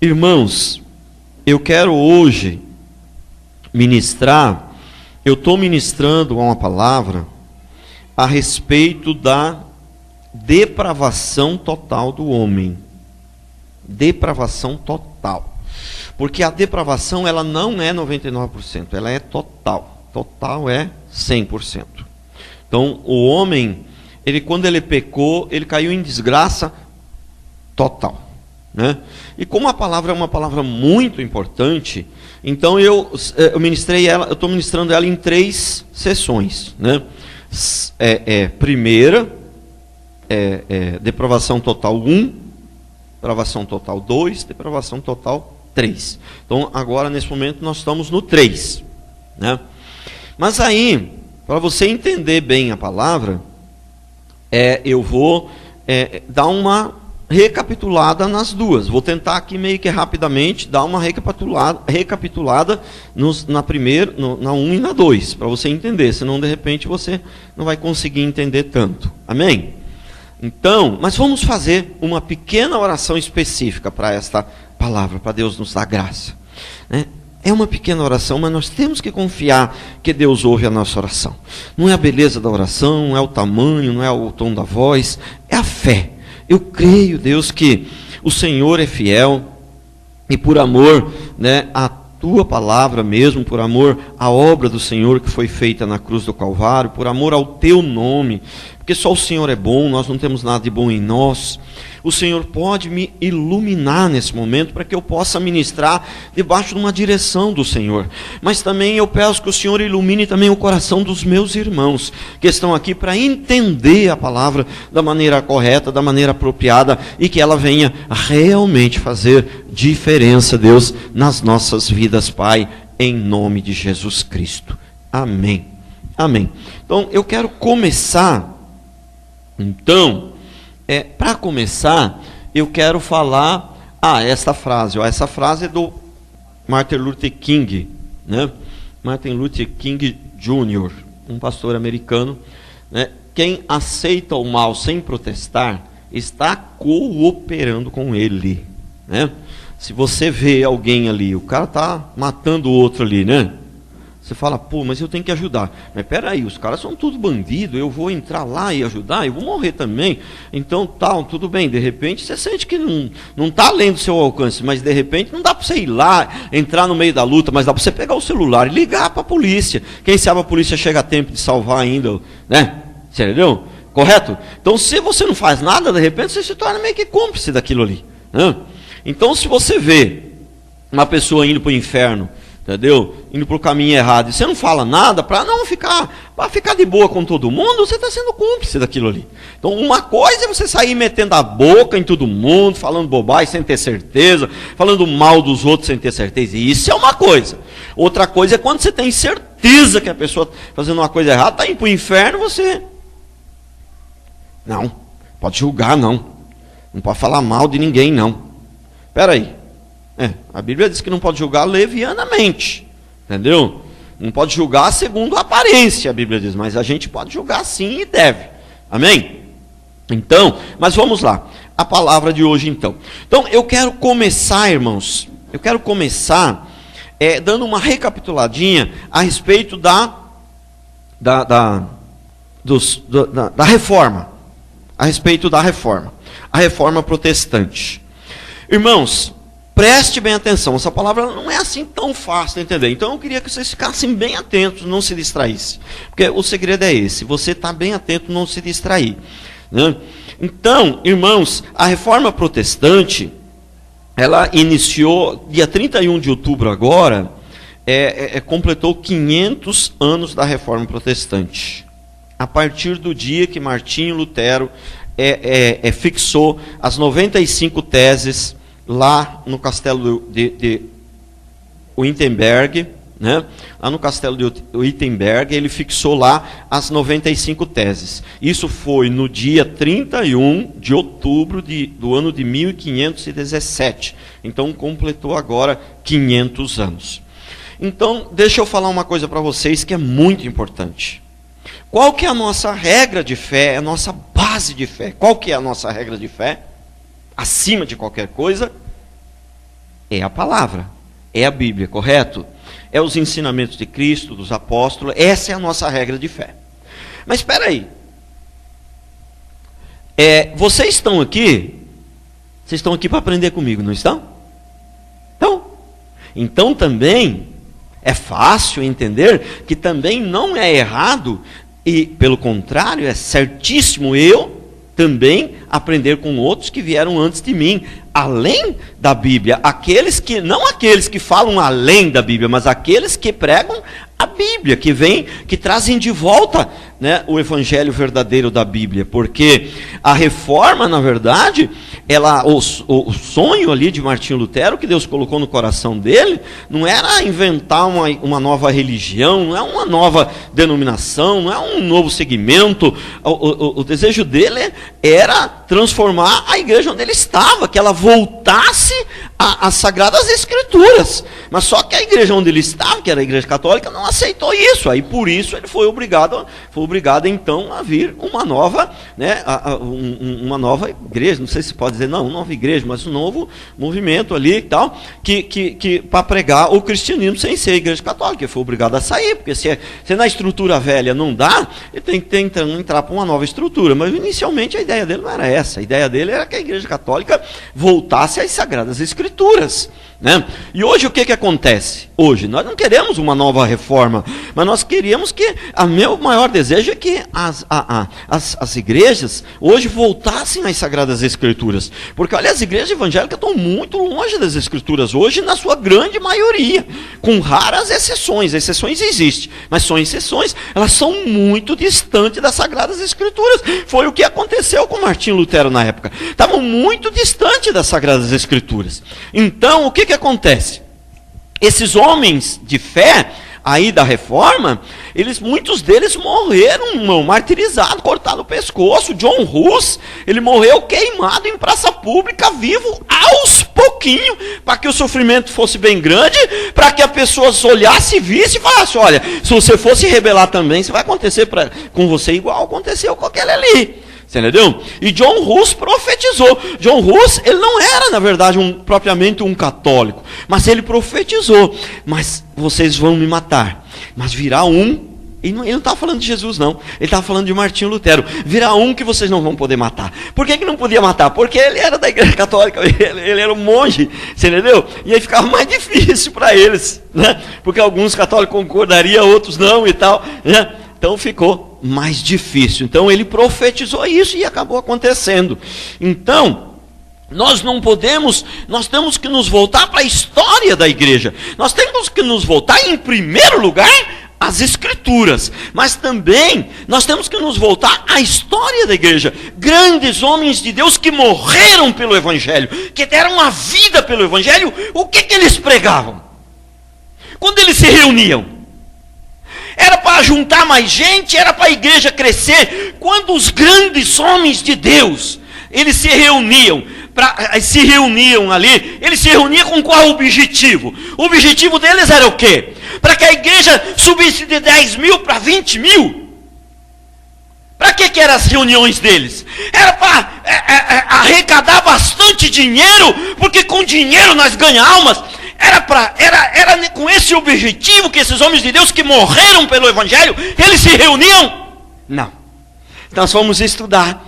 Irmãos, eu quero hoje ministrar, eu estou ministrando uma palavra a respeito da depravação total do homem. Depravação total. Porque a depravação, ela não é 99%, ela é total. Total é 100%. Então, o homem, quando ele pecou, ele caiu em desgraça total. Né? E como a palavra é uma palavra muito importante, então eu ministrei ela, eu estou ministrando ela em 3 sessões. Né? Primeira, depravação total 1, depravação total 2, depravação total 3. Então, agora, nesse momento, nós estamos no 3. Né? Mas aí, para você entender bem a palavra, eu vou dar uma recapitulada nas duas. Vou tentar aqui meio que rapidamente dar uma recapitulada na primeira, na 1 e na 2, para você entender, senão de repente você não vai conseguir entender tanto. Amém? Então, mas vamos fazer uma pequena oração específica para esta palavra, para Deus nos dar graça. Né? É uma pequena oração, mas nós temos que confiar que Deus ouve a nossa oração. Não é a beleza da oração, não é o tamanho, não é o tom da voz, é a fé. Eu creio, Deus, que o Senhor é fiel e por amor, né, a tua palavra mesmo, por amor à obra do Senhor que foi feita na cruz do Calvário, por amor ao teu nome, porque só o Senhor é bom, nós não temos nada de bom em nós. O Senhor pode me iluminar nesse momento para que eu possa ministrar debaixo de uma direção do Senhor. Mas também eu peço que o Senhor ilumine também o coração dos meus irmãos que estão aqui para entender a palavra da maneira correta, da maneira apropriada e que ela venha realmente fazer diferença, Deus, nas nossas vidas, Pai, em nome de Jesus Cristo. Amém. Amém. Então, eu quero começar, para começar, eu quero falar, essa frase é do Martin Luther King, né? Martin Luther King Jr., um pastor americano, né? Quem aceita o mal sem protestar, está cooperando com ele, né? Se você vê alguém ali, o cara está matando o outro ali, né? Você fala, mas eu tenho que ajudar. Mas peraí, os caras são tudo bandido, eu vou entrar lá e ajudar, eu vou morrer também. Então, tudo bem. De repente, você sente que não está além do seu alcance, mas de repente não dá para você ir lá, entrar no meio da luta, mas dá para você pegar o celular e ligar para a polícia. Quem sabe a polícia chega a tempo de salvar ainda, né? Você entendeu? Correto? Então, se você não faz nada, de repente você se torna meio que cúmplice daquilo ali. Né? Então, se você vê uma pessoa indo para o inferno, entendeu? Indo para o caminho errado, e você não fala nada para ficar de boa com todo mundo, você está sendo cúmplice daquilo ali. Então, uma coisa é você sair metendo a boca em todo mundo, falando bobagem sem ter certeza, falando mal dos outros sem ter certeza, e isso é uma coisa. Outra coisa é quando você tem certeza que a pessoa fazendo uma coisa errada, está indo para o inferno, você não pode julgar, não pode falar mal de ninguém, não. Espera aí. A Bíblia diz que não pode julgar levianamente, entendeu? Não pode julgar segundo a aparência, a Bíblia diz, mas a gente pode julgar sim e deve. Amém? Então, mas vamos lá, a palavra de hoje então. Então, eu quero começar, irmãos, dando uma recapituladinha a respeito da reforma, a respeito da reforma, a reforma protestante. Irmãos, preste bem atenção, essa palavra não é assim tão fácil de entender. Então eu queria que vocês ficassem bem atentos, não se distraíssem. Porque o segredo é esse, você está bem atento, não se distrair. Né? Então, irmãos, a reforma protestante, ela iniciou, dia 31 de outubro agora, completou 500 anos da reforma protestante. A partir do dia que Martinho Lutero fixou as 95 teses lá no castelo de Wittenberg, né? Lá no castelo de Wittenberg, ele fixou lá as 95 teses. Isso foi no dia 31 de outubro do ano de 1517. Então, completou agora 500 anos. Então, deixa eu falar uma coisa para vocês que é muito importante. Qual que é a nossa regra de fé, a nossa base de fé? Qual que é a nossa regra de fé? Acima de qualquer coisa, É a palavra, é a Bíblia, correto? É os ensinamentos de Cristo, dos apóstolos, essa é a nossa regra de fé. Mas espera aí, vocês estão aqui para aprender comigo, não estão? Então também é fácil entender que também não é errado, e pelo contrário, é certíssimo eu também aprender com outros que vieram antes de mim, além da Bíblia, não aqueles que falam além da Bíblia, mas aqueles que pregam a Bíblia, que trazem de volta, né, o evangelho verdadeiro da Bíblia, porque a reforma, na verdade, o sonho ali de Martinho Lutero, que Deus colocou no coração dele, não era inventar uma nova religião, não é uma nova denominação, não é um novo segmento. O desejo dele era transformar a igreja onde ele estava, que ela voltasse às Sagradas Escrituras. Mas só que a igreja onde ele estava, que era a igreja católica, não aceitou isso. Aí por isso ele foi obrigado então a vir uma nova, né, uma nova igreja, não sei se pode dizer, não, uma nova igreja, mas um novo movimento ali e tal, que para pregar o cristianismo sem ser a igreja católica. Ele foi obrigado a sair, porque se na estrutura velha não dá, ele tem que entrar para uma nova estrutura. Mas inicialmente a ideia dele não era essa, a ideia dele era que a igreja católica voltasse às Sagradas Escrituras, né? E hoje o que acontece? Hoje nós não queremos uma nova reforma, mas nós queríamos que, meu maior desejo é que as igrejas hoje voltassem às Sagradas Escrituras, porque olha, as igrejas evangélicas estão muito longe das Escrituras hoje, na sua grande maioria, com raras exceções existem, mas são exceções, elas são muito distantes das Sagradas Escrituras. Foi o que aconteceu com Martinho Lutero na época, estavam muito distantes das Sagradas Escrituras. Então o que acontece? Esses homens de fé aí da reforma, muitos deles morreram martirizados, cortado o pescoço. John Hus, ele morreu queimado em praça pública, vivo, aos pouquinhos, para que o sofrimento fosse bem grande, para que a pessoa olhasse e visse e falasse, olha, se você fosse rebelar também, isso vai acontecer com você igual aconteceu com aquele ali. Você entendeu? E John Hus profetizou. John Hus, ele não era, na verdade, propriamente um católico, mas ele profetizou. Mas vocês vão me matar, mas virá um, ele não estava falando de Jesus não, ele estava falando de Martinho Lutero, virá um que vocês não vão poder matar. Por que não podia matar? Porque ele era da igreja católica, ele era um monge, você entendeu? E aí ficava mais difícil para eles, né? Porque alguns católicos concordariam, outros não e tal, né? Então ficou mais difícil. Então ele profetizou isso e acabou acontecendo. Então, nós não podemos, nós temos que nos voltar para a história da igreja. Nós temos que nos voltar, em primeiro lugar, às Escrituras. Mas também, nós temos que nos voltar à história da igreja. Grandes homens de Deus que morreram pelo Evangelho, que deram a vida pelo Evangelho. O que eles pregavam? Quando eles se reuniam? Era para juntar mais gente, era para a igreja crescer. Quando os grandes homens de Deus, eles se reuniam ali, eles se reuniam com qual objetivo? O objetivo deles era o quê? Para que a igreja subisse de 10 mil para 20 mil. Para que eram as reuniões deles? Era para arrecadar bastante dinheiro, porque com dinheiro nós ganhamos almas. Era com esse objetivo que esses homens de Deus que morreram pelo Evangelho, eles se reuniam? Não. Nós vamos estudar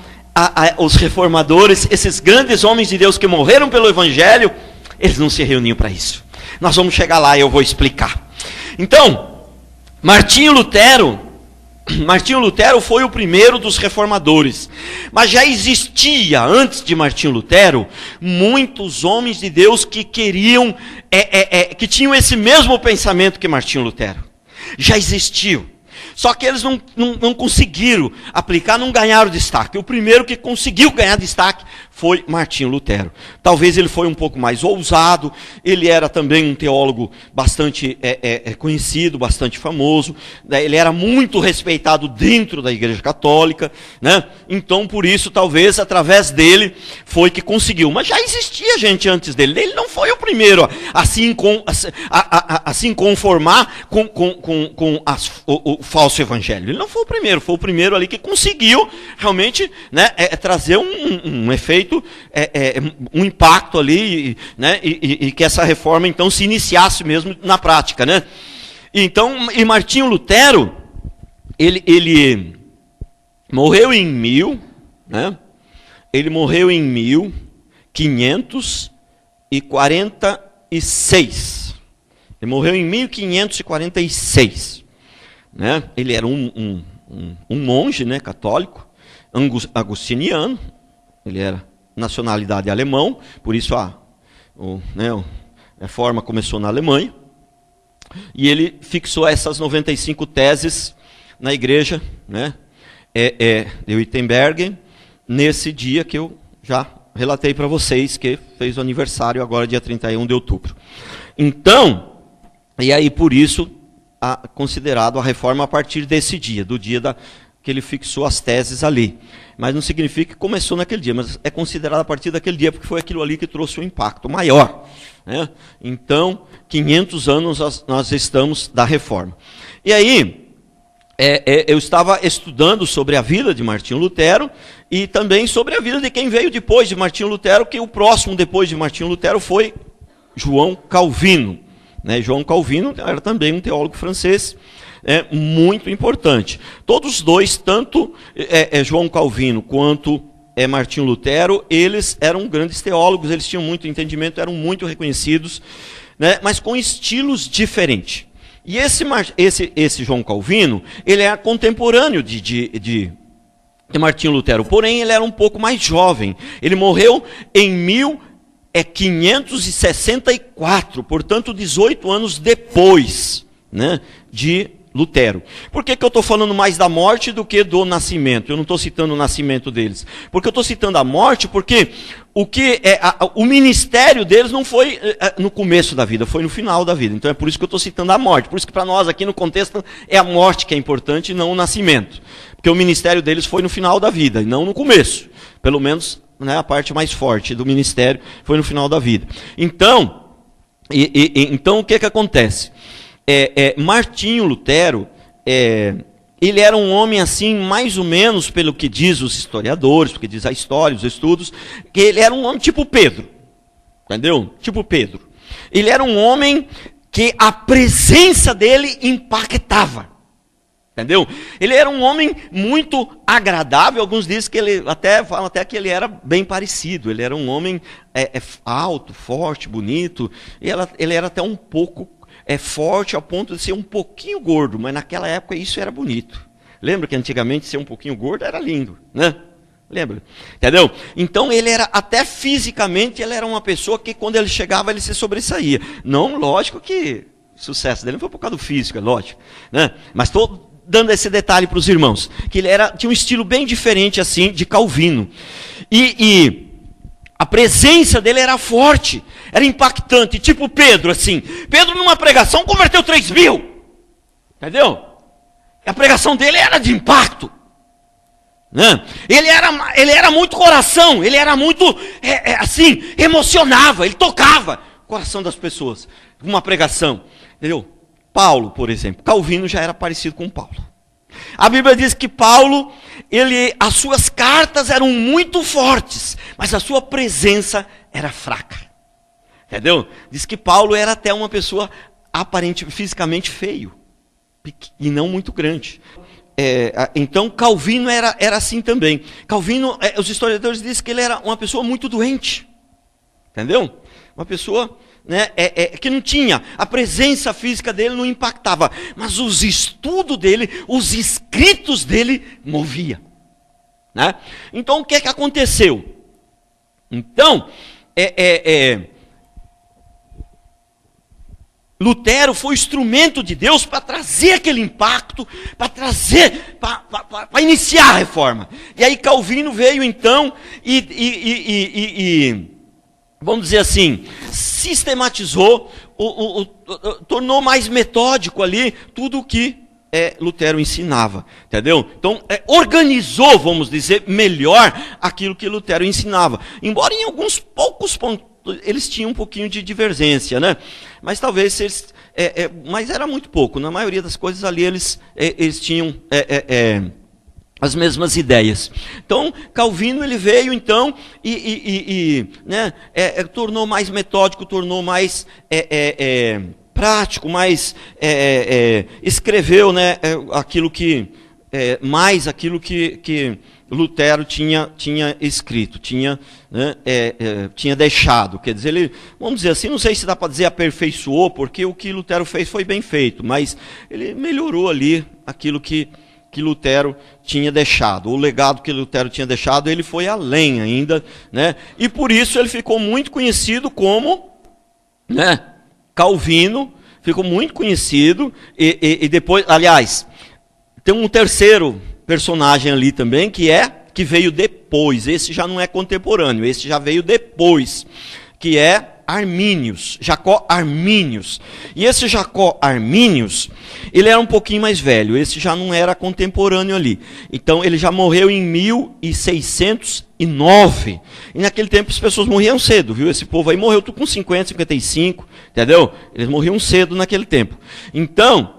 os reformadores, esses grandes homens de Deus que morreram pelo Evangelho, eles não se reuniam para isso. Nós vamos chegar lá e eu vou explicar. Então, Martinho Lutero foi o primeiro dos reformadores, mas já existia, antes de Martinho Lutero, muitos homens de Deus que queriam, que tinham esse mesmo pensamento que Martinho Lutero. Já existiu. Só que eles não conseguiram aplicar, não ganharam destaque. O primeiro que conseguiu ganhar destaque foi Martinho Lutero. Talvez ele foi um pouco mais ousado, ele era também um teólogo bastante conhecido, bastante famoso, ele era muito respeitado dentro da Igreja Católica, né? Então, por isso, talvez, através dele, foi que conseguiu. Mas já existia gente antes dele. Ele não foi o primeiro a se conformar com o falso evangelho. Ele não foi o primeiro ali que conseguiu realmente, né, trazer um efeito feito um impacto ali, né? E que essa reforma então se iniciasse mesmo na prática, né? E Martinho Lutero, ele morreu em 1000, né? Ele morreu em 1546. Ele morreu em 1546. Né? Ele era um monge, né, católico, agustiniano. Ele era nacionalidade alemão, por isso a reforma começou na Alemanha. E ele fixou essas 95 teses na igreja, né, de Wittenberg, nesse dia que eu já relatei para vocês, que fez o aniversário agora, dia 31 de outubro. Então, e aí por isso, considerado a reforma a partir desse dia, do dia que ele fixou as teses ali. Mas não significa que começou naquele dia, mas é considerado a partir daquele dia, porque foi aquilo ali que trouxe um impacto maior. Né? Então, 500 anos nós estamos da reforma. E aí, eu estava estudando sobre a vida de Martinho Lutero e também sobre a vida de quem veio depois de Martinho Lutero, que o próximo depois de Martinho Lutero foi João Calvino. Né? João Calvino era também um teólogo francês muito importante. Todos os dois, tanto João Calvino quanto Martinho Lutero, eles eram grandes teólogos, eles tinham muito entendimento, eram muito reconhecidos, né? Mas com estilos diferentes. E esse João Calvino, ele é contemporâneo de Martinho Lutero, porém ele era um pouco mais jovem. Ele morreu em 1564, portanto 18 anos depois, né, de Lutero. Por que eu estou falando mais da morte do que do nascimento? Eu não estou citando o nascimento deles. Porque eu estou citando a morte porque o ministério deles não foi no começo da vida, foi no final da vida. Então é por isso que eu estou citando a morte. Por isso que para nós aqui no contexto é a morte que é importante e não o nascimento. Porque o ministério deles foi no final da vida e não no começo. Pelo menos, né, a parte mais forte do ministério foi no final da vida. Então, então o que acontece? Martinho Lutero, ele era um homem assim, mais ou menos pelo que diz os historiadores, porque diz a história, os estudos, que ele era um homem tipo Pedro, entendeu? Tipo Pedro. Ele era um homem que a presença dele impactava, entendeu? Ele era um homem muito agradável, alguns dizem que ele falam até que ele era bem parecido, ele era um homem alto, forte, bonito, e ele era até um pouco forte ao ponto de ser um pouquinho gordo, mas naquela época isso era bonito. Lembra que antigamente ser um pouquinho gordo era lindo, né? Lembra? Entendeu? Então ele era, até fisicamente, ele era uma pessoa que quando ele chegava ele se sobressaía. Não, lógico que o sucesso dele não foi por causa do físico, é lógico, né? Mas estou dando esse detalhe para os irmãos, que ele tinha um estilo bem diferente assim de Calvino. E a presença dele era forte, era impactante, tipo Pedro, assim. Pedro, numa pregação, converteu 3.000. Entendeu? A pregação dele era de impacto. Né? Ele era muito coração, ele era muito, assim, emocionava, ele tocava o coração das pessoas. Uma pregação. Entendeu? Paulo, por exemplo. Calvino já era parecido com Paulo. A Bíblia diz que Paulo, as suas cartas eram muito fortes, mas a sua presença era fraca. Entendeu? Diz que Paulo era até uma pessoa aparentemente, fisicamente feio, e não muito grande. Então Calvino era assim também. Calvino, os historiadores dizem que ele era uma pessoa muito doente. Entendeu? Uma pessoa, né, que não tinha, a presença física dele não impactava, mas os estudos dele, os escritos dele movia. Né? Então o que aconteceu? Então, Lutero foi o instrumento de Deus para trazer aquele impacto, para iniciar a reforma. E aí Calvino veio então e vamos dizer assim, sistematizou, tornou mais metódico ali tudo o que Lutero ensinava, entendeu? Então, organizou, vamos dizer, melhor aquilo que Lutero ensinava. Embora em alguns poucos pontos eles tinham um pouquinho de divergência, né? Mas talvez eles, mas era muito pouco. Na maioria das coisas ali eles tinham as mesmas ideias. Então, Calvino ele veio então né, tornou mais metódico, tornou mais prático, mais escreveu, né, aquilo que Lutero tinha escrito, tinha deixado. Quer dizer, ele, vamos dizer assim, não sei se dá para dizer aperfeiçoou, porque o que Lutero fez foi bem feito, mas ele melhorou ali aquilo que Lutero tinha deixado. O legado que Lutero tinha deixado, ele foi além ainda, né? E por isso ele ficou muito conhecido como, né, Calvino, ficou muito conhecido, e depois, aliás, tem um terceiro personagem ali também, que veio depois, esse já não é contemporâneo, esse já veio depois, que é Armínius, Jacó Armínius. E esse Jacó Armínius, ele era um pouquinho mais velho, esse já não era contemporâneo ali. Então ele já morreu em 1609. E naquele tempo as pessoas morriam cedo, viu? Esse povo aí morreu tudo com 50, 55, entendeu? Eles morriam cedo naquele tempo. Então,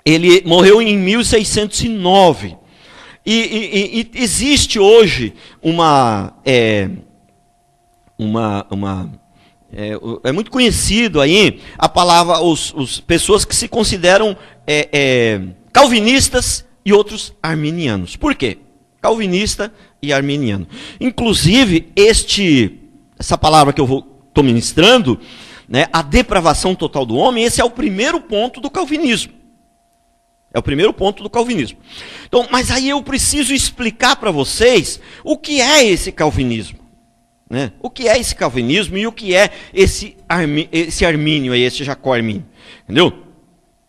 ele morreu em 1609. E existe hoje é muito conhecido aí a palavra, os pessoas que se consideram calvinistas e outros arminianos. Por quê? Calvinista e arminiano. Inclusive, essa palavra que eu estou ministrando, né, a depravação total do homem, esse é o primeiro ponto do calvinismo. É o primeiro ponto do calvinismo. Então, mas aí eu preciso explicar para vocês o que é esse calvinismo. Né? O que é esse calvinismo e o que é esse Armínio, esse Jacó Armínio. Entendeu?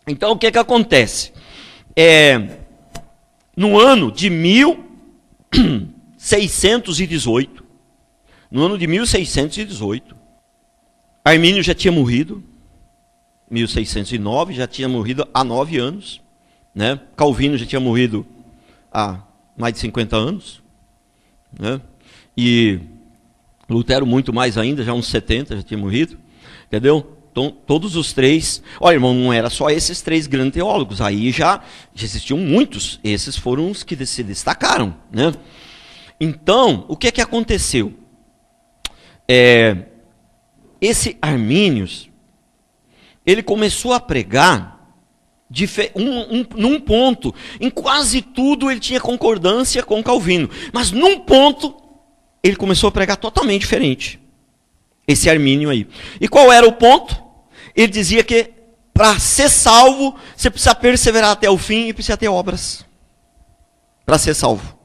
Então, o que acontece? No ano de 1618, Armínio já tinha morrido, 1609, já tinha morrido há 9 anos. Né? Calvino já tinha morrido há mais de 50 anos. Né? E Lutero muito mais ainda, já uns 70, já tinha morrido, entendeu? Então, todos os três, olha, irmão, não era só esses 3 grandes teólogos, aí já existiam muitos, esses foram os que se destacaram, né? Então, o que é que aconteceu? Esse Armínius, ele começou a pregar num ponto, em quase tudo ele tinha concordância com Calvino, mas num ponto ele começou a pregar totalmente diferente. Esse Armínio aí. E qual era o ponto? Ele dizia que para ser salvo, você precisa perseverar até o fim e precisa ter obras. Para ser salvo.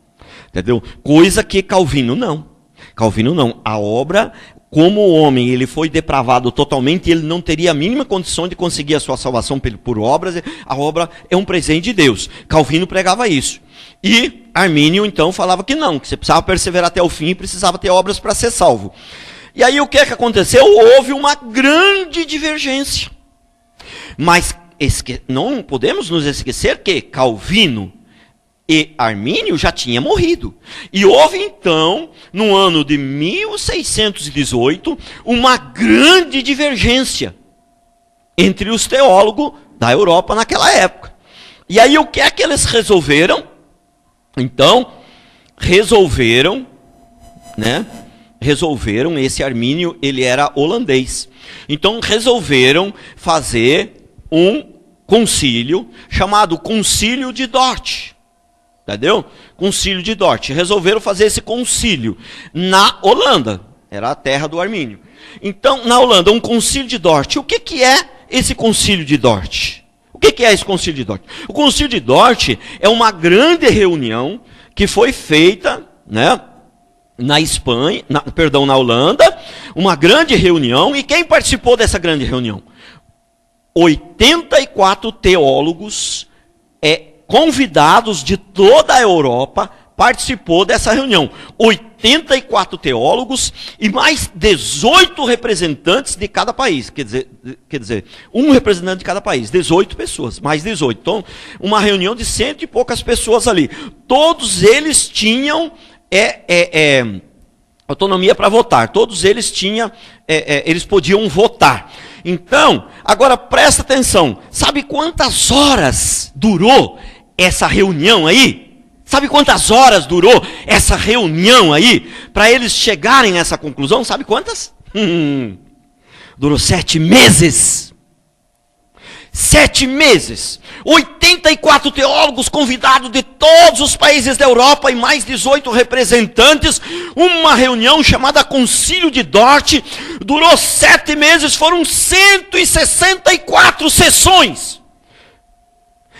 Entendeu? Coisa que Calvino não. Calvino não. A obra, como o homem ele foi depravado totalmente, ele não teria a mínima condição de conseguir a sua salvação por obras, a obra é um presente de Deus. Calvino pregava isso. E Armínio, então, falava que não, que você precisava perseverar até o fim e precisava ter obras para ser salvo. E aí o que é que aconteceu? Houve uma grande divergência. Mas não podemos nos esquecer que Calvino e Armínio já tinham morrido. E houve, então, no ano de 1618, uma grande divergência entre os teólogos da Europa naquela época. E aí o que é que eles resolveram? Então, resolveram, esse Armínio, ele era holandês. Então, resolveram fazer um concílio chamado Concílio de Dort. Entendeu? Concílio de Dort. Resolveram fazer esse concílio na Holanda. Era a terra do Armínio. Então, na Holanda, um concílio de Dort. O que é esse concílio de Dort? O que é esse concílio de Dort? O concílio de Dort é uma grande reunião que foi feita, né, na Holanda, uma grande reunião, e quem participou dessa grande reunião? 84 teólogos convidados de toda a Europa participou dessa reunião. 84 teólogos e mais 18 representantes de cada país. Quer dizer, um representante de cada país. 18 pessoas, mais 18. Então, uma reunião de 100 e poucas pessoas ali. Todos eles tinham autonomia para votar. Todos eles tinham, eles podiam votar. Então, agora presta atenção. Sabe quantas horas durou essa reunião aí? Sabe quantas horas durou essa reunião aí, para eles chegarem a essa conclusão? Sabe quantas? Durou 7 meses. 7 meses. 84 teólogos convidados de todos os países da Europa e mais 18 representantes. Uma reunião chamada Concílio de Dort. Durou 7 meses, foram 164 sessões.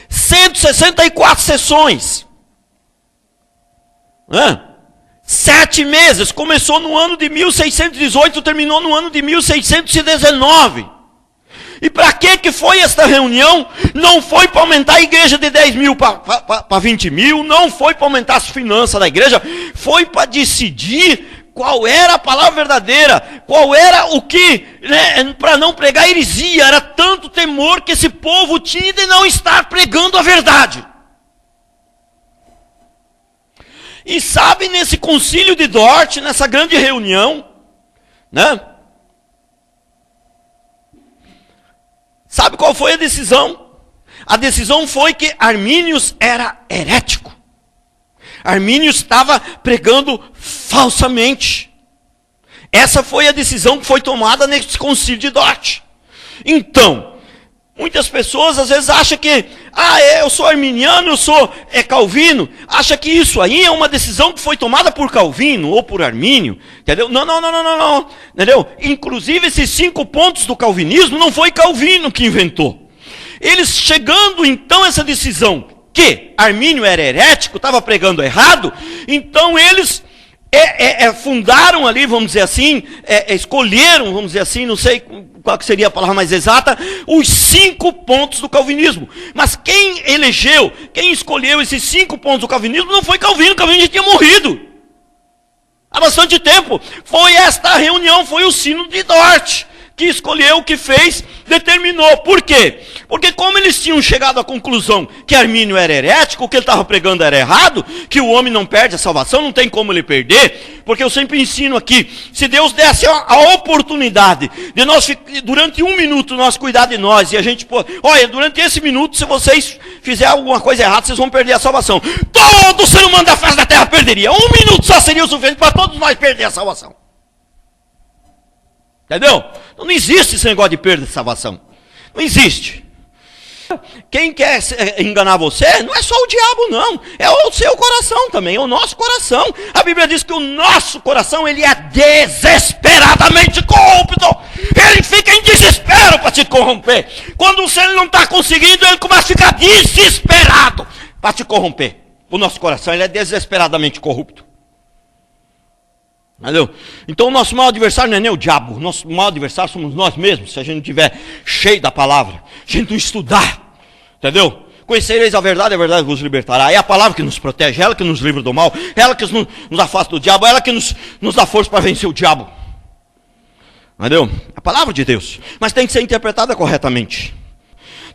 164 sessões. 7 meses, começou no ano de 1618, terminou no ano de 1619. E para que foi esta reunião? Não foi para aumentar a igreja de 10 mil para 20 mil, não foi para aumentar as finanças da igreja, foi para decidir qual era a palavra verdadeira, qual era o que, né, para não pregar heresia. Era tanto temor que esse povo tinha de não estar pregando a verdade. E sabe, nesse concílio de Dort, nessa grande reunião, né? Sabe qual foi a decisão? A decisão foi que Armínios era herético. Armínios estava pregando falsamente. Essa foi a decisão que foi tomada nesse concílio de Dort. Então, muitas pessoas às vezes acham que, eu sou arminiano, eu sou calvino, acha que isso aí é uma decisão que foi tomada por Calvino ou por Armínio, entendeu? Não, entendeu? Inclusive esses 5 pontos do calvinismo não foi Calvino que inventou. Eles chegando então a essa decisão que Armínio era herético, estava pregando errado, então eles fundaram ali, vamos dizer assim, escolheram, vamos dizer assim, não sei qual que seria a palavra mais exata, os 5 pontos do calvinismo. Mas quem escolheu esses 5 pontos do calvinismo não foi Calvino. Calvino já tinha morrido há bastante tempo. Foi esta reunião, foi o Sínodo de Dort que escolheu, que fez, determinou. Por quê? Porque como eles tinham chegado à conclusão que Armínio era herético, o que ele estava pregando era errado, que o homem não perde a salvação, não tem como ele perder, porque eu sempre ensino aqui, se Deus desse a oportunidade de nós, durante 1 minuto, nós cuidar de nós, e a gente, olha, durante esse minuto, se vocês fizerem alguma coisa errada, vocês vão perder a salvação. Todo ser humano da face da terra perderia. 1 minuto só seria o suficiente para todos nós perder a salvação. Entendeu? Então não existe esse negócio de perda de salvação. Não existe. Quem quer enganar você, não é só o diabo não. É o seu coração também, é o nosso coração. A Bíblia diz que o nosso coração, ele é desesperadamente corrupto. Ele fica em desespero para te corromper. Quando você não está conseguindo, ele começa a ficar desesperado para te corromper. O nosso coração, ele é desesperadamente corrupto. Entendeu? Então o nosso maior adversário não é nem o diabo, o nosso maior adversário somos nós mesmos, se a gente não estiver cheio da palavra, se a gente não estudar, entendeu? Conhecereis a verdade vos libertará. É a palavra que nos protege, ela que nos livra do mal, ela que nos afasta do diabo, ela que nos dá força para vencer o diabo. Entendeu? A palavra de Deus, mas tem que ser interpretada corretamente.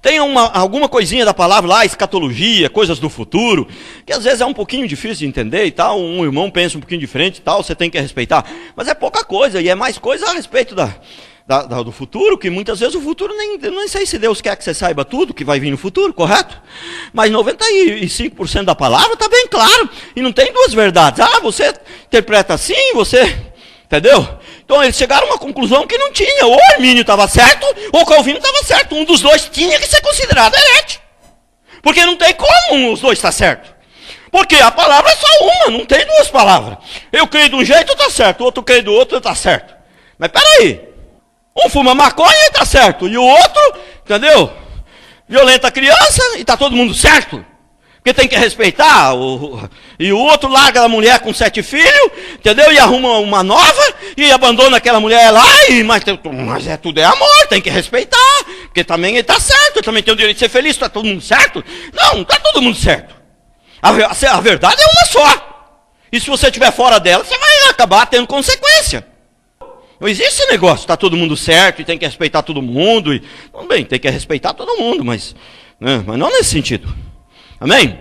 Tem alguma coisinha da palavra lá, escatologia, coisas do futuro, que às vezes é um pouquinho difícil de entender e tal, um irmão pensa um pouquinho diferente e tal, você tem que respeitar. Mas é pouca coisa, e é mais coisa a respeito do futuro, que muitas vezes o futuro, nem sei se Deus quer que você saiba tudo que vai vir no futuro, correto? Mas 95% da palavra está bem claro, e não tem duas verdades. Você interpreta assim, entendeu? Então eles chegaram a uma conclusão que não tinha. Ou Armínio estava certo, ou Calvino estava certo. Um dos dois tinha que ser considerado herético. Porque não tem como os dois estar certo. Porque a palavra é só uma, não tem duas palavras. Eu creio de um jeito, está certo. O outro creio do outro, está certo. Mas peraí. Um fuma maconha e está certo. E o outro, entendeu? Violenta a criança e está todo mundo certo. Porque tem que respeitar, e o outro larga a mulher com 7 filhos, entendeu? E arruma uma nova, e abandona aquela mulher lá, mas tudo é amor, tem que respeitar, porque também ele está certo, ele também tem o direito de ser feliz, está todo mundo certo? Não está todo mundo certo. A verdade é uma só. E se você estiver fora dela, você vai acabar tendo consequência. Não existe esse negócio, está todo mundo certo, e tem que respeitar todo mundo, bem, tem que respeitar todo mundo, mas não nesse sentido. Amém?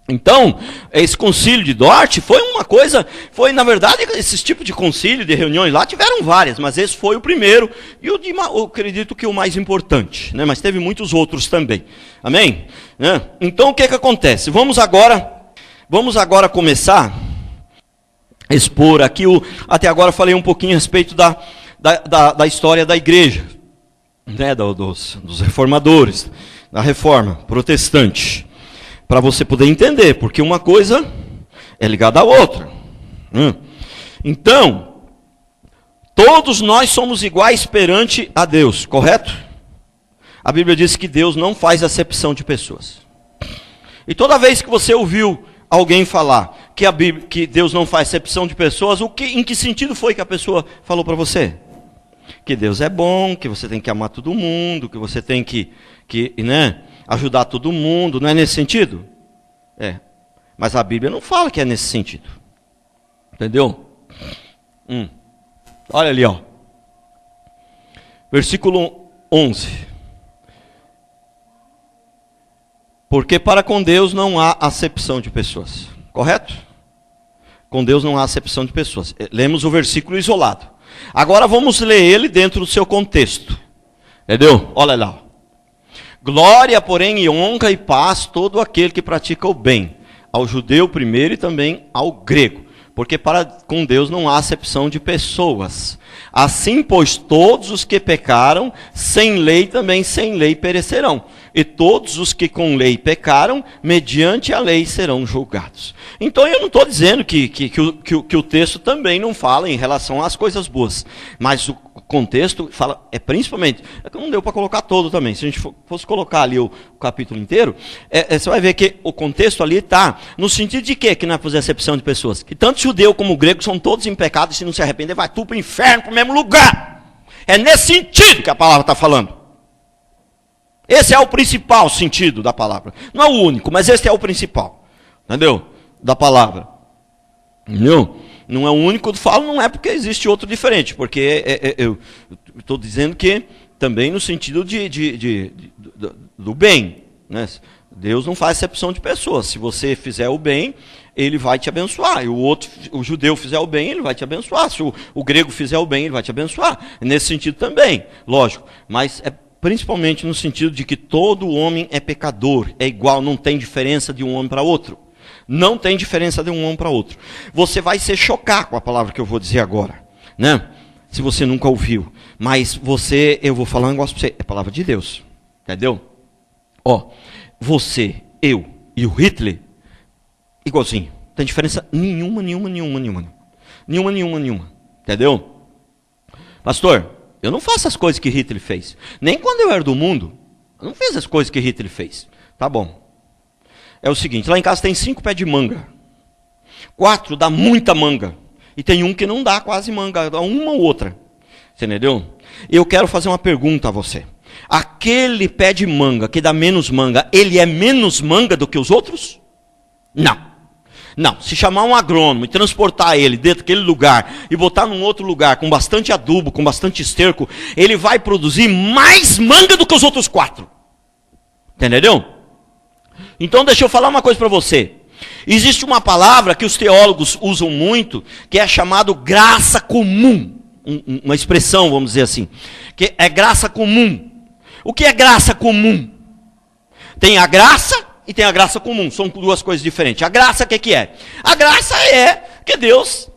Então, esse concílio de Dort foi na verdade, esses tipos de concílio, de reuniões lá, tiveram várias, mas esse foi o primeiro, e eu acredito que o mais importante, né? Mas teve muitos outros também. Amém? Então, o que acontece? Vamos agora Vamos agora começar a expor aqui, até agora eu falei um pouquinho a respeito da história da igreja, né, dos reformadores, da reforma protestante, para você poder entender, porque uma coisa é ligada à outra. Então, todos nós somos iguais perante a Deus, correto? A Bíblia diz que Deus não faz acepção de pessoas. E toda vez que você ouviu alguém falar que Deus não faz acepção de pessoas, em que sentido foi que a pessoa falou para você? Que Deus é bom, que você tem que amar todo mundo, que você tem que né, ajudar todo mundo, não é nesse sentido? É. Mas a Bíblia não fala que é nesse sentido. Entendeu? Olha ali, ó. Versículo 11. Porque para com Deus não há acepção de pessoas. Correto? Com Deus não há acepção de pessoas. Lemos o versículo isolado. Agora vamos ler ele dentro do seu contexto. Entendeu? Olha lá. Glória, porém, e honra e paz todo aquele que pratica o bem. Ao judeu primeiro e também ao grego. Porque com Deus não há acepção de pessoas. Assim, pois, todos os que pecaram, sem lei também sem lei perecerão. E todos os que com lei pecaram, mediante a lei serão julgados. Então eu não estou dizendo que o texto também não fala em relação às coisas boas. Mas o contexto fala, principalmente, que não deu para colocar todo também. Se a gente fosse colocar ali o capítulo inteiro, você vai ver que o contexto ali está no sentido de quê? Que não é fazer acepção de pessoas. Que tanto judeu como grego são todos em pecado, e se não se arrepender, vai tudo para o inferno, para o mesmo lugar. É nesse sentido que a palavra está falando. Esse é o principal sentido da palavra. Não é o único, mas esse é o principal. Entendeu? Da palavra. Entendeu? Não é o único, eu falo, não é porque existe outro diferente. Porque eu estou dizendo que também no sentido do bem. Né? Deus não faz acepção de pessoas. Se você fizer o bem, ele vai te abençoar. E o judeu fizer o bem, ele vai te abençoar. Se o grego fizer o bem, ele vai te abençoar. Nesse sentido também, lógico. Mas principalmente no sentido de que todo homem é pecador, é igual, não tem diferença de um homem para outro. Não tem diferença de um homem para outro. Você vai se chocar com a palavra que eu vou dizer agora, né? Se você nunca ouviu. Mas eu vou falar um negócio para você, é palavra de Deus. Entendeu? Ó, você, eu e o Hitler, igualzinho. Não tem diferença nenhuma. Entendeu? Pastor, eu não faço as coisas que Hitler fez. Nem quando eu era do mundo, eu não fiz as coisas que Hitler fez. Tá bom. É o seguinte, lá em casa tem 5 pés de manga. 4 dá muita manga. E tem um que não dá quase manga, dá uma ou outra. Você entendeu? Eu quero fazer uma pergunta a você. Aquele pé de manga que dá menos manga, ele é menos manga do que os outros? Não. Não, se chamar um agrônomo e transportar ele dentro daquele lugar e botar num outro lugar com bastante adubo, com bastante esterco, ele vai produzir mais manga do que os outros 4. Entendeu? Então deixa eu falar uma coisa para você. Existe uma palavra que os teólogos usam muito, que é chamado graça comum. Uma expressão, vamos dizer assim, que é graça comum. O que é graça comum? Tem a graça e tem a graça comum, são duas coisas diferentes. A graça, o que é? A graça é que Deus,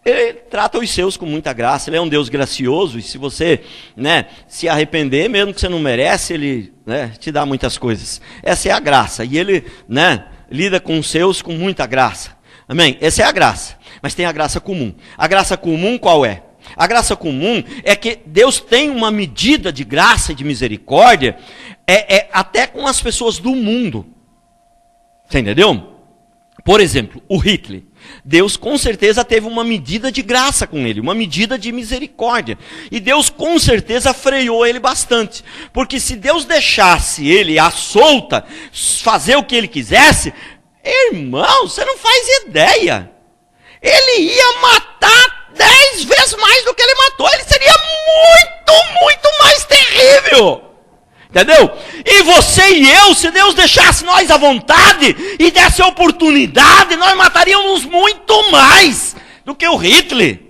ele trata os seus com muita graça, ele é um Deus gracioso, e se você, né, se arrepender, mesmo que você não merece, ele, né, te dá muitas coisas. Essa é a graça, e ele, né, lida com os seus com muita graça. Amém? Essa é a graça, mas tem a graça comum. A graça comum qual é? A graça comum é que Deus tem uma medida de graça e de misericórdia, até com as pessoas do mundo. Você entendeu? Por exemplo, o Hitler. Deus com certeza teve uma medida de graça com ele, uma medida de misericórdia. E Deus com certeza freou ele bastante. Porque se Deus deixasse ele à solta, fazer o que ele quisesse, irmão, você não faz ideia. Ele ia matar 10 vezes mais do que ele matou. Ele seria muito mais terrível. Entendeu? E você e eu, se Deus deixasse nós à vontade e desse a oportunidade, nós mataríamos muito mais do que o Hitler.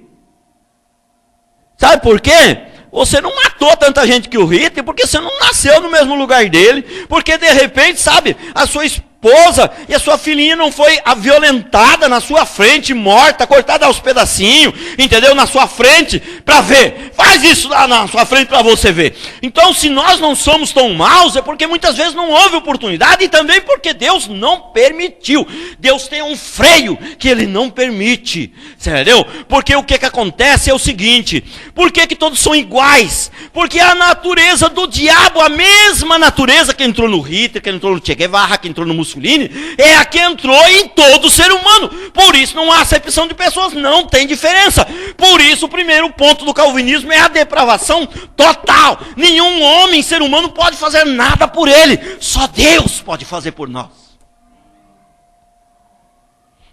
Sabe por quê? Você não matou tanta gente que o Hitler, porque você não nasceu no mesmo lugar dele, porque de repente, sabe, a sua esposa e a sua filhinha não foi violentada na sua frente, morta, cortada aos pedacinhos, entendeu? Na sua frente, para ver. Faz isso lá na sua frente para você ver. Então, se nós não somos tão maus, é porque muitas vezes não houve oportunidade e também porque Deus não permitiu. Deus tem um freio que Ele não permite, entendeu? Porque o que acontece é o seguinte: por que todos são iguais? Porque a natureza do diabo, a mesma natureza que entrou no Hitler, que entrou no Che Guevara, que entrou no Mussolini, é a que entrou em todo ser humano. Por isso não há acepção de pessoas, não tem diferença. Por isso o primeiro ponto do calvinismo é a depravação total. Nenhum homem, ser humano, pode fazer nada por ele. Só Deus pode fazer por nós.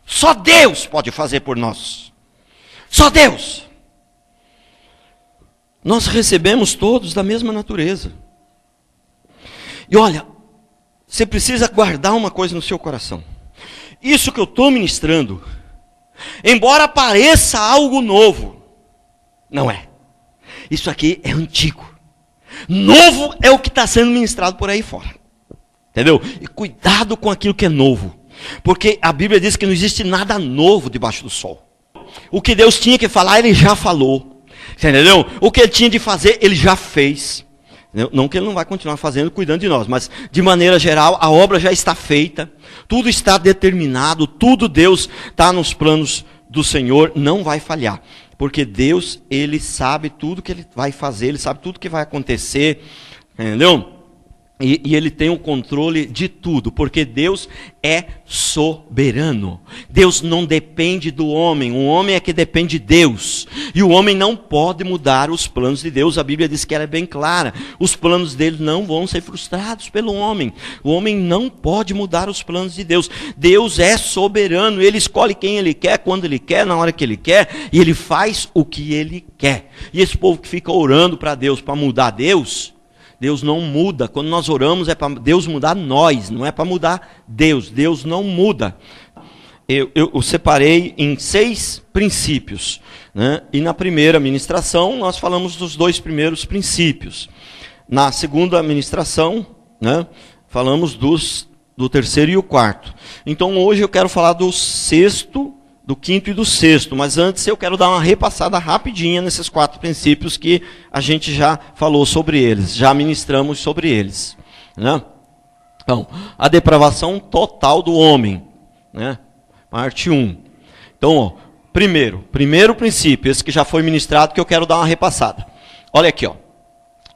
Só Deus pode fazer por nós. Só Deus. Nós recebemos todos da mesma natureza. E olha, você precisa guardar uma coisa no seu coração. Isso que eu estou ministrando, embora pareça algo novo, não é. Isso aqui é antigo. Novo é o que está sendo ministrado por aí fora. Entendeu? E cuidado com aquilo que é novo. Porque a Bíblia diz que não existe nada novo debaixo do sol. O que Deus tinha que falar, Ele já falou. Entendeu? O que Ele tinha de fazer, Ele já fez. Não que Ele não vai continuar fazendo, cuidando de nós, mas de maneira geral, a obra já está feita, tudo está determinado, tudo Deus está nos planos do Senhor, não vai falhar. Porque Deus, Ele sabe tudo que Ele vai fazer, Ele sabe tudo que vai acontecer, entendeu? E Ele tem o controle de tudo, porque Deus é soberano. Deus não depende do homem, o homem é que depende de Deus. E o homem não pode mudar os planos de Deus. A Bíblia diz que ela é bem clara. Os planos dele não vão ser frustrados pelo homem. O homem não pode mudar os planos de Deus. Deus é soberano, Ele escolhe quem Ele quer, quando Ele quer, na hora que Ele quer, e Ele faz o que Ele quer. E esse povo que fica orando para Deus, para mudar Deus, Deus não muda. Quando nós oramos é para Deus mudar nós, não é para mudar Deus. Deus não muda. Eu separei em 6 princípios, né? E na primeira ministração nós falamos dos 2 primeiros princípios. Na segunda ministração, né, falamos do terceiro e o quarto. Então hoje eu quero falar do 6º, do 5º e do 6º, mas antes eu quero dar uma repassada rapidinha nesses 4 princípios que a gente já falou sobre eles, já ministramos sobre eles, né? Então, a depravação total do homem, né? Parte 1. Então, ó, primeiro princípio, esse que já foi ministrado, que eu quero dar uma repassada. Olha aqui, ó.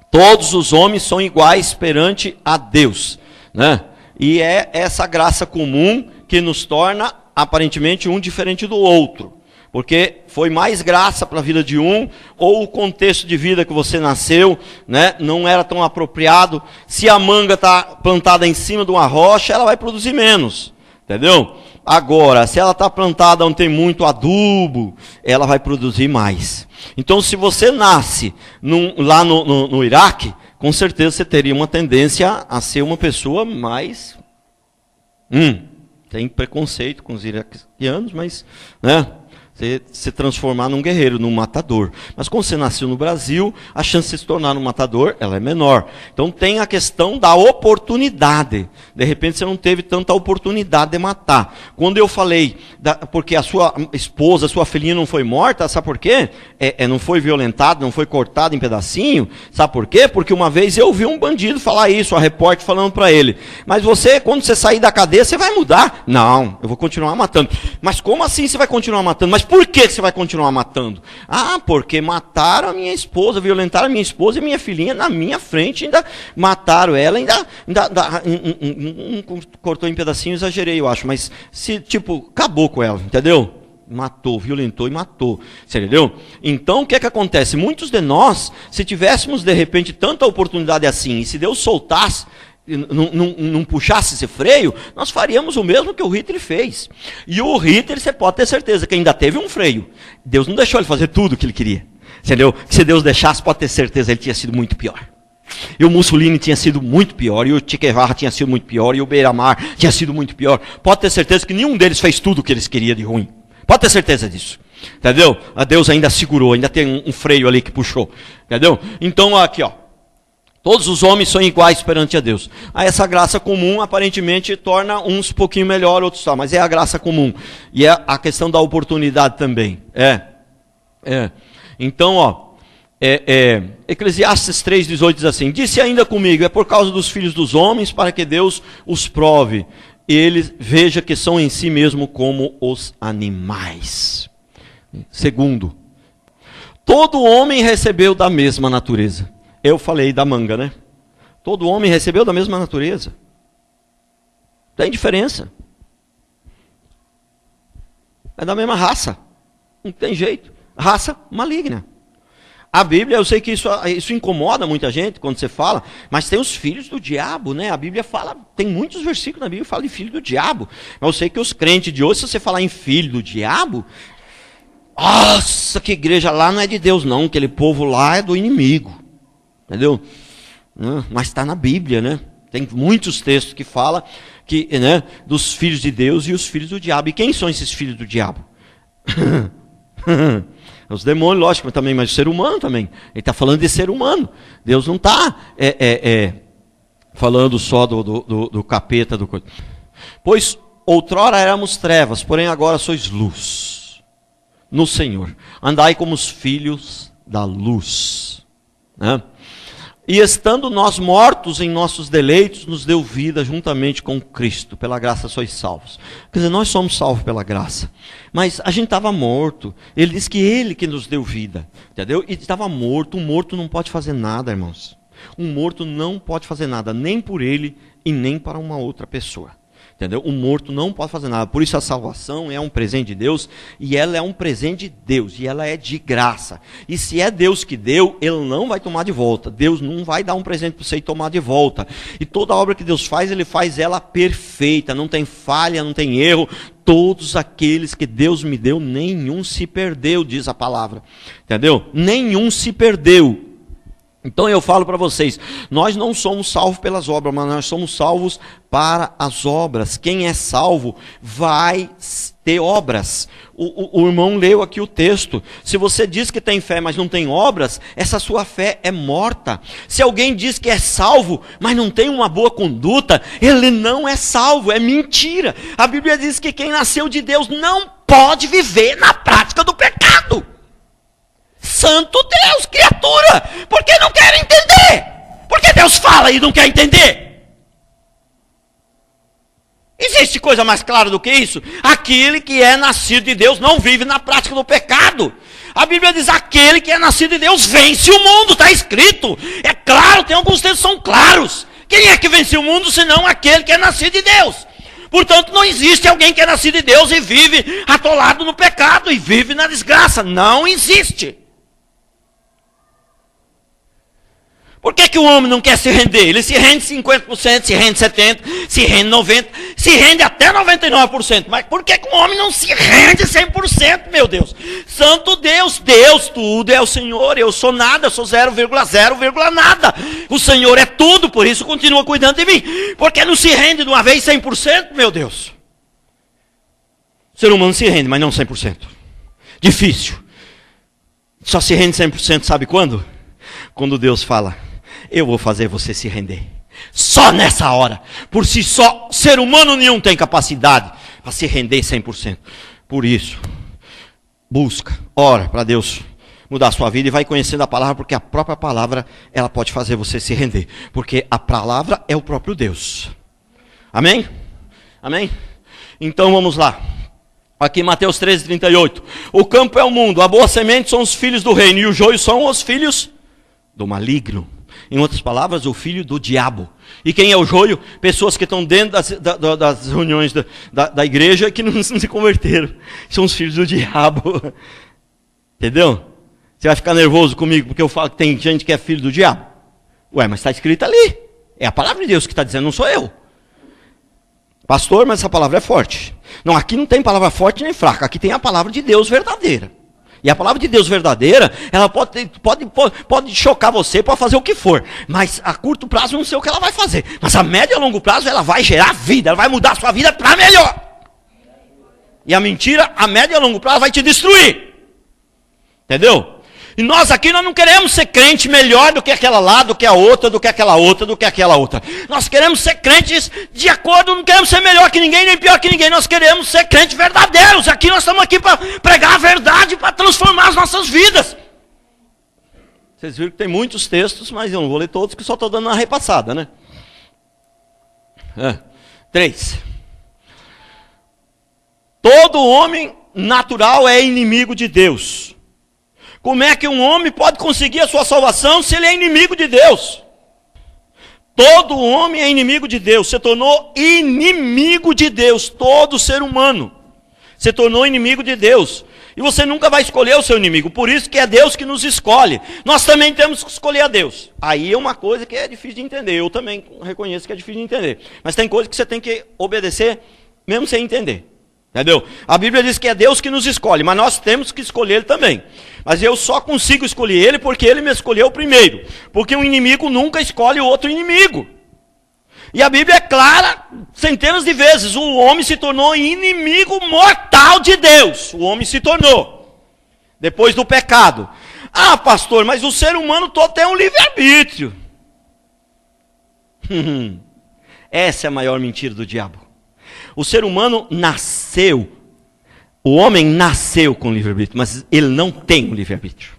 Todos os homens são iguais perante a Deus, né? E é essa graça comum que nos torna aparentemente um diferente do outro, porque foi mais graça para a vida de um, ou o contexto de vida que você nasceu, né, não era tão apropriado. Se a manga está plantada em cima de uma rocha, ela vai produzir menos, entendeu? Agora, se ela está plantada onde tem muito adubo, ela vai produzir mais. Então, se você nasce lá no Iraque, com certeza você teria uma tendência a ser uma pessoa mais... Tem preconceito com os iraquianos, mas, né, você se transformar num guerreiro, num matador. Mas quando você nasceu no Brasil, a chance de se tornar um matador, ela é menor. Então tem a questão da oportunidade. De repente você não teve tanta oportunidade de matar. Quando eu falei, porque a sua esposa, a sua filhinha não foi morta, sabe por quê? Não foi violentada, não foi cortada em pedacinho. Sabe por quê? Porque uma vez eu vi um bandido falar isso, a repórter falando para ele. Mas você, quando você sair da cadeia, você vai mudar? Não, eu vou continuar matando. Mas como assim você vai continuar matando? Mas por que você vai continuar matando? Ah, porque mataram a minha esposa, violentaram a minha esposa e minha filhinha na minha frente, ainda mataram ela, ainda cortou em pedacinhos, exagerei, eu acho, mas acabou com ela, entendeu? Matou, violentou e matou, você entendeu? Então o que é que acontece? Muitos de nós, se tivéssemos de repente tanta oportunidade assim, e se Deus soltasse, não puxasse esse freio, nós faríamos o mesmo que o Hitler fez. E o Hitler, você pode ter certeza que ainda teve um freio. Deus não deixou ele fazer tudo o que ele queria. Entendeu? Que se Deus deixasse, pode ter certeza, ele tinha sido muito pior. E o Mussolini tinha sido muito pior, e o Che Guevara tinha sido muito pior, e o Beira-Mar tinha sido muito pior. Pode ter certeza que nenhum deles fez tudo o que eles queriam de ruim. Pode ter certeza disso. Entendeu? A Deus ainda segurou, ainda tem um freio ali que puxou. Entendeu? Então aqui, ó. Todos os homens são iguais perante a Deus. Aí essa graça comum aparentemente torna uns um pouquinho melhor, outros tal, mas é a graça comum. E é a questão da oportunidade também. Então, Eclesiastes 3,18 diz assim: disse ainda comigo, é por causa dos filhos dos homens, para que Deus os prove, e ele veja que são em si mesmo como os animais. Segundo, todo homem recebeu da mesma natureza. Eu falei da manga, né? Todo homem recebeu da mesma natureza. Tem diferença. É da mesma raça. Não tem jeito. Raça maligna. A Bíblia, eu sei que isso incomoda muita gente quando você fala, mas tem os filhos do diabo, né? A Bíblia fala, tem muitos versículos na Bíblia que falam de filho do diabo. Mas eu sei que os crentes de hoje, se você falar em filho do diabo, nossa, que igreja lá não é de Deus não, aquele povo lá é do inimigo. Entendeu? Mas está na Bíblia, né? Tem muitos textos que falam que, né, dos filhos de Deus e os filhos do diabo. E quem são esses filhos do diabo? Os demônios, lógico, também, mas o ser humano também. Ele está falando de ser humano. Deus não está falando só do capeta. Pois outrora éramos trevas, porém agora sois luz no Senhor. Andai como os filhos da luz. Né? E estando nós mortos em nossos deleitos, nos deu vida juntamente com Cristo. Pela graça sois salvos. Quer dizer, nós somos salvos pela graça. Mas a gente estava morto. Ele diz que Ele que nos deu vida. Entendeu? E estava morto. Um morto não pode fazer nada, irmãos. Um morto não pode fazer nada, nem por ele e nem para uma outra pessoa. Entendeu? O morto não pode fazer nada. Por isso a salvação é um presente de Deus. E ela é um presente de Deus. E ela é de graça. E se é Deus que deu, Ele não vai tomar de volta. Deus não vai dar um presente para você e tomar de volta. E toda obra que Deus faz, Ele faz ela perfeita. Não tem falha, não tem erro. Todos aqueles que Deus me deu, nenhum se perdeu, diz a palavra. Entendeu? Nenhum se perdeu. Então eu falo para vocês, nós não somos salvos pelas obras, mas nós somos salvos para as obras. Quem é salvo vai ter obras. O irmão leu aqui o texto. Se você diz que tem fé, mas não tem obras, essa sua fé é morta. Se alguém diz que é salvo, mas não tem uma boa conduta, ele não é salvo, é mentira. A Bíblia diz que quem nasceu de Deus não pode viver na prática do pecado. Santo Deus, criatura, por que não quer entender? Porque Deus fala e não quer entender. Existe coisa mais clara do que isso? Aquele que é nascido de Deus não vive na prática do pecado. A Bíblia diz, aquele que é nascido de Deus vence o mundo, está escrito. É claro, tem alguns textos que são claros. Quem é que vence o mundo senão aquele que é nascido de Deus? Portanto, não existe alguém que é nascido de Deus e vive atolado no pecado e vive na desgraça. Não existe. Por que o homem não quer se render? Ele se rende 50%, se rende 70%, se rende 90%, se rende até 99%. Mas por que o homem não se rende 100%, meu Deus? Santo Deus, Deus tudo é o Senhor, eu sou nada, eu sou 0,0, nada. O Senhor é tudo, por isso continua cuidando de mim. Por que não se rende de uma vez 100%, meu Deus? O ser humano se rende, mas não 100%. Difícil. Só se rende 100%, sabe quando? Quando Deus fala, eu vou fazer você se render. Só nessa hora. Por si só, ser humano nenhum tem capacidade para se render 100%. Por isso, busca, ora para Deus mudar a sua vida e vai conhecendo a palavra, porque a própria palavra, ela pode fazer você se render. Porque a palavra é o próprio Deus. Amém? Amém? Então vamos lá. Aqui Mateus 13:38. O campo é o mundo, a boa semente são os filhos do reino, e o joio são os filhos do maligno. Em outras palavras, o filho do diabo. E quem é o joio? Pessoas que estão dentro das reuniões da igreja que não se converteram. São os filhos do diabo. Entendeu? Você vai ficar nervoso comigo porque eu falo que tem gente que é filho do diabo? Ué, mas está escrito ali. É a palavra de Deus que está dizendo, não sou eu. Pastor, mas essa palavra é forte. Não, aqui não tem palavra forte nem fraca. Aqui tem a palavra de Deus verdadeira. E a palavra de Deus verdadeira, ela pode chocar você, pode fazer o que for. Mas a curto prazo eu não sei o que ela vai fazer. Mas a médio e a longo prazo ela vai gerar vida, ela vai mudar a sua vida para melhor. E a mentira, a médio e a longo prazo vai te destruir. Entendeu? E nós aqui nós não queremos ser crente melhor do que aquela lá, do que a outra, do que aquela outra, do que aquela outra. Nós queremos ser crentes de acordo, não queremos ser melhor que ninguém, nem pior que ninguém. Nós queremos ser crentes verdadeiros. Aqui nós estamos aqui para pregar a verdade, para transformar as nossas vidas. Vocês viram que tem muitos textos, mas eu não vou ler todos, que só estou dando uma repassada, né? 3. Todo homem natural é inimigo de Deus. Como é que um homem pode conseguir a sua salvação se ele é inimigo de Deus? Todo homem é inimigo de Deus. Se tornou inimigo de Deus. Todo ser humano se tornou inimigo de Deus. E você nunca vai escolher o seu inimigo. Por isso que é Deus que nos escolhe. Nós também temos que escolher a Deus. Aí é uma coisa que é difícil de entender. Eu também reconheço que é difícil de entender. Mas tem coisa que você tem que obedecer mesmo sem entender. Entendeu? A Bíblia diz que é Deus que nos escolhe, mas nós temos que escolher Ele também. Mas eu só consigo escolher Ele porque Ele me escolheu primeiro. Porque um inimigo nunca escolhe o outro inimigo. E a Bíblia é clara, centenas de vezes, o homem se tornou inimigo mortal de Deus. O homem se tornou, depois do pecado. Ah, pastor, mas o ser humano todo tem um livre-arbítrio. Essa é a maior mentira do diabo. O ser humano nasceu, o homem nasceu com livre-arbítrio, mas ele não tem um livre-arbítrio.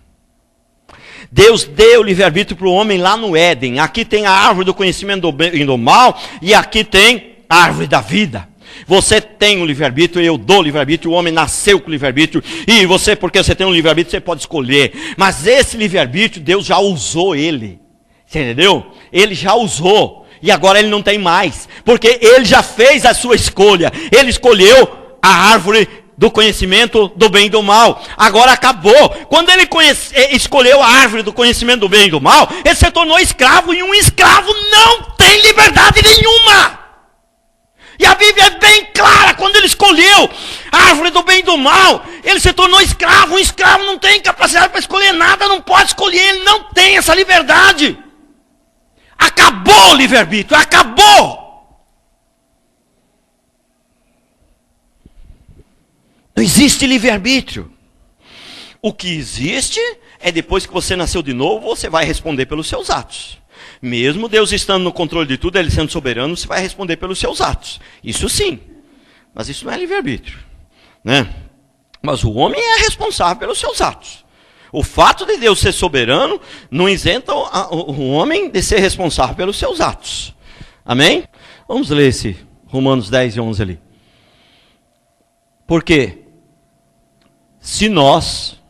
Deus deu livre-arbítrio para o homem lá no Éden. Aqui tem a árvore do conhecimento do bem e do mal, e aqui tem a árvore da vida. Você tem um livre-arbítrio, eu dou livre-arbítrio, o homem nasceu com livre-arbítrio, e você, porque você tem um livre-arbítrio, você pode escolher. Mas esse livre-arbítrio, Deus já usou ele. Você entendeu? Ele já usou. E agora ele não tem mais, porque ele já fez a sua escolha. Ele escolheu a árvore do conhecimento do bem e do mal. Agora acabou. Quando ele escolheu a árvore do conhecimento do bem e do mal, ele se tornou escravo, e um escravo não tem liberdade nenhuma. E a Bíblia é bem clara, quando ele escolheu a árvore do bem e do mal, ele se tornou escravo. Um escravo não tem capacidade para escolher nada, não pode escolher, ele não tem essa liberdade. Acabou o livre-arbítrio, acabou. Não existe livre-arbítrio. O que existe é depois que você nasceu de novo, você vai responder pelos seus atos. Mesmo Deus estando no controle de tudo, Ele sendo soberano, você vai responder pelos seus atos. Isso sim. Mas isso não é livre-arbítrio, né? Mas o homem é responsável pelos seus atos. O fato de Deus ser soberano não isenta o homem de ser responsável pelos seus atos. Amém? Vamos ler esse Romanos 10 e 11 ali. Porque se nós,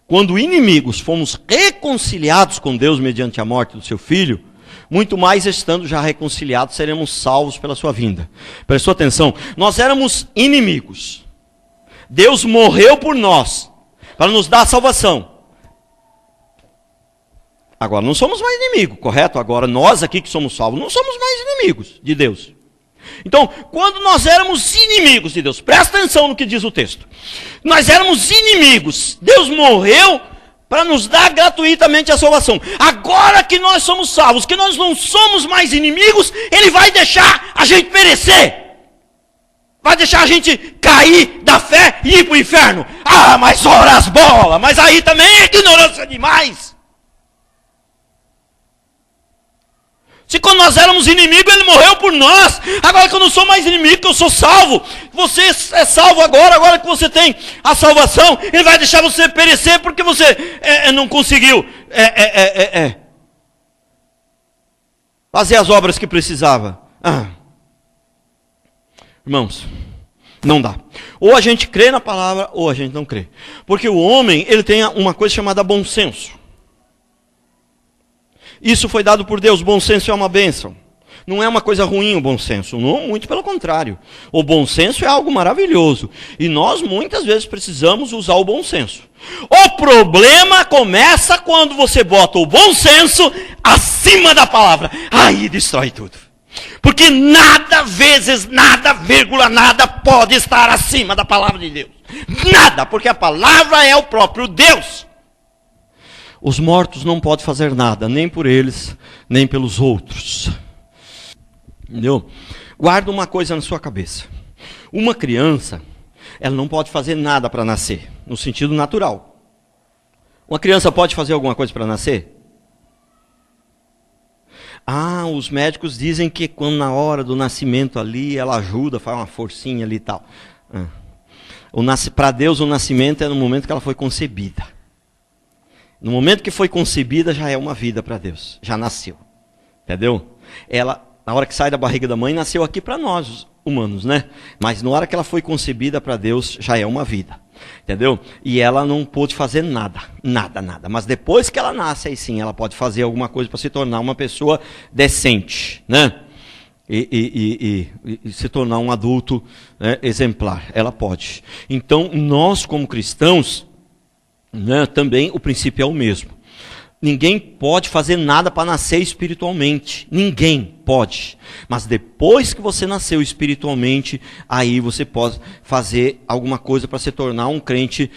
quando inimigos, fomos reconciliados com Deus mediante a morte do seu Filho, muito mais estando já reconciliados, seremos salvos pela sua vinda. Prestou atenção? Nós éramos inimigos. Deus morreu por nós, para nos dar a salvação. Agora não somos mais inimigos, correto? Agora nós aqui que somos salvos, não somos mais inimigos de Deus. Então, quando nós éramos inimigos de Deus, presta atenção no que diz o texto. Nós éramos inimigos, Deus morreu para nos dar gratuitamente a salvação. Agora que nós somos salvos, que nós não somos mais inimigos, Ele vai deixar a gente perecer. Vai deixar a gente cair da fé e ir para o inferno. Ah, mas ora as bolas, mas aí também é ignorância demais. Se quando nós éramos inimigos, Ele morreu por nós. Agora que eu não sou mais inimigo, que eu sou salvo. Você é salvo agora que você tem a salvação, Ele vai deixar você perecer porque você não conseguiu fazer as obras que precisava. Irmãos, não dá. Ou a gente crê na palavra, ou a gente não crê. Porque o homem, ele tem uma coisa chamada bom senso. Isso foi dado por Deus, bom senso é uma bênção. Não é uma coisa ruim o bom senso, não, muito pelo contrário. O bom senso é algo maravilhoso. E nós muitas vezes precisamos usar o bom senso. O problema começa quando você bota o bom senso acima da palavra. Aí destrói tudo. Porque nada vezes, nada, vírgula, nada pode estar acima da palavra de Deus. Nada, porque a palavra é o próprio Deus. Os mortos não podem fazer nada, nem por eles, nem pelos outros. Entendeu? Guarda uma coisa na sua cabeça. Uma criança, ela não pode fazer nada para nascer, no sentido natural. Uma criança pode fazer alguma coisa para nascer? Os médicos dizem que quando na hora do nascimento ali, ela ajuda, faz uma forcinha ali e tal. Para Deus o nascimento é no momento que ela foi concebida. No momento que foi concebida já é uma vida para Deus, já nasceu. Entendeu? Ela, na hora que sai da barriga da mãe, nasceu aqui para nós, humanos, né? Mas na hora que ela foi concebida para Deus, já é uma vida. Entendeu? E ela não pôde fazer nada. Mas depois que ela nasce, aí sim, ela pode fazer alguma coisa para se tornar uma pessoa decente, né? E se tornar um adulto, né, exemplar. Ela pode. Então, nós como cristãos, né, também o princípio é o mesmo. Ninguém pode fazer nada para nascer espiritualmente. Ninguém pode. Mas depois que você nasceu espiritualmente, aí você pode fazer alguma coisa para se tornar um crente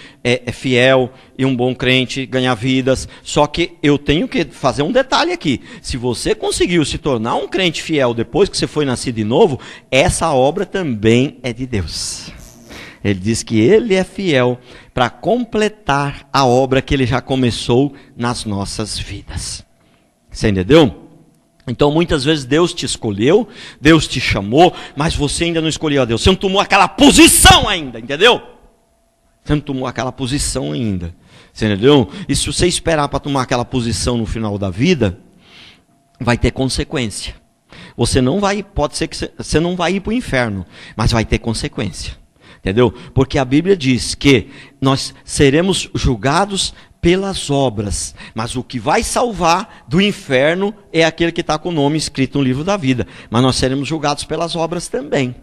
fiel e um bom crente, ganhar vidas. Só que eu tenho que fazer um detalhe aqui. Se você conseguiu se tornar um crente fiel depois que você foi nascido de novo, essa obra também é de Deus. Ele diz que Ele é fiel para completar a obra que Ele já começou nas nossas vidas. Você entendeu? Então muitas vezes Deus te escolheu, Deus te chamou, mas você ainda não escolheu a Deus. Você não tomou aquela posição ainda, entendeu? Você não tomou aquela posição ainda. Você entendeu? E se você esperar para tomar aquela posição no final da vida, vai ter consequência. Você não vai, pode ser que você não vai ir para o inferno, mas vai ter consequência. Entendeu? Porque a Bíblia diz que nós seremos julgados pelas obras, mas o que vai salvar do inferno é aquele que está com o nome escrito no livro da vida. Mas nós seremos julgados pelas obras também.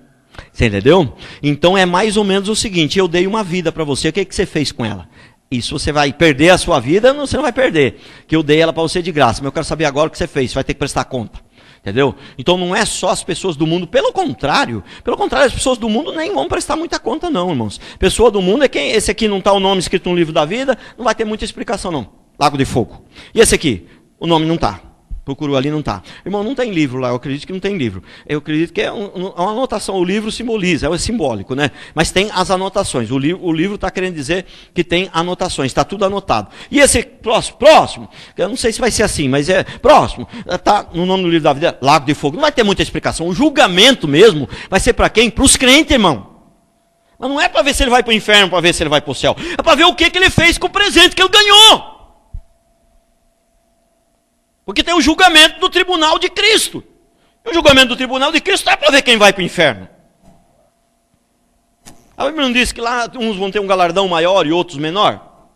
Você entendeu? Então é mais ou menos o seguinte: eu dei uma vida para você, o que você fez com ela? Isso você vai perder a sua vida? Não, você não vai perder, que eu dei ela para você de graça, mas eu quero saber agora o que você fez, você vai ter que prestar conta. Entendeu? Então não é só as pessoas do mundo, pelo contrário, as pessoas do mundo nem vão prestar muita conta não, irmãos. Pessoa do mundo é quem, esse aqui não está o nome escrito no livro da vida, não vai ter muita explicação não. Lago de Fogo. E esse aqui, o nome não está. Procurou ali, não está. Irmão, não tem livro lá, eu acredito que não tem livro. Eu acredito que é uma anotação, o livro simboliza, é simbólico, né? Mas tem as anotações. O livro está querendo dizer que tem anotações, está tudo anotado. E esse próximo, eu não sei se vai ser assim, mas é próximo, está no nome do livro da vida, Lago de Fogo. Não vai ter muita explicação. O julgamento mesmo vai ser para quem? Para os crentes, irmão. Mas não é para ver se ele vai para o inferno, para ver se ele vai para o céu. É para ver o que ele fez com o presente que ele ganhou. Porque tem o julgamento do tribunal de Cristo. E o julgamento do tribunal de Cristo não é para ver quem vai para o inferno. A Bíblia não diz que lá uns vão ter um galardão maior e outros menor?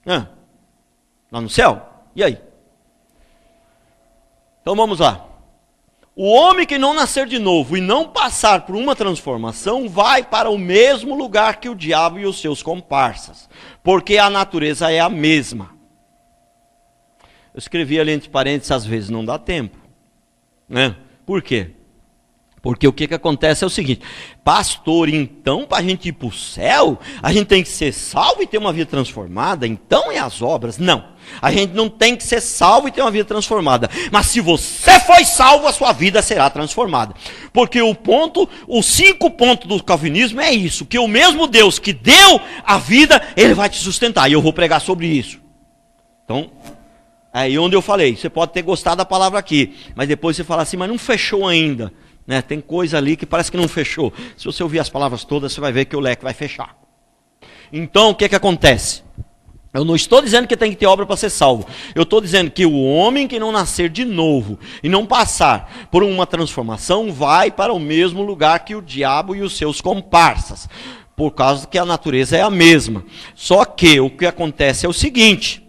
Lá no céu? E aí? Então vamos lá. O homem que não nascer de novo e não passar por uma transformação vai para o mesmo lugar que o diabo e os seus comparsas. Porque a natureza é a mesma. Eu escrevi ali entre parênteses, às vezes não dá tempo. Né? Por quê? Porque o que acontece é o seguinte: pastor, então para a gente ir para o céu, a gente tem que ser salvo e ter uma vida transformada, então é as obras. Não, a gente não tem que ser salvo e ter uma vida transformada. Mas se você foi salvo, a sua vida será transformada. Porque os 5 pontos do calvinismo é isso, que o mesmo Deus que deu a vida, Ele vai te sustentar. E eu vou pregar sobre isso. Então, aí onde eu falei, você pode ter gostado da palavra aqui, mas depois você fala assim, mas não fechou ainda. Né? Tem coisa ali que parece que não fechou. Se você ouvir as palavras todas, você vai ver que o leque vai fechar. Então, o que acontece? Eu não estou dizendo que tem que ter obra para ser salvo. Eu estou dizendo que o homem que não nascer de novo e não passar por uma transformação vai para o mesmo lugar que o diabo e os seus comparsas. Por causa que a natureza é a mesma. Só que o que acontece é o seguinte: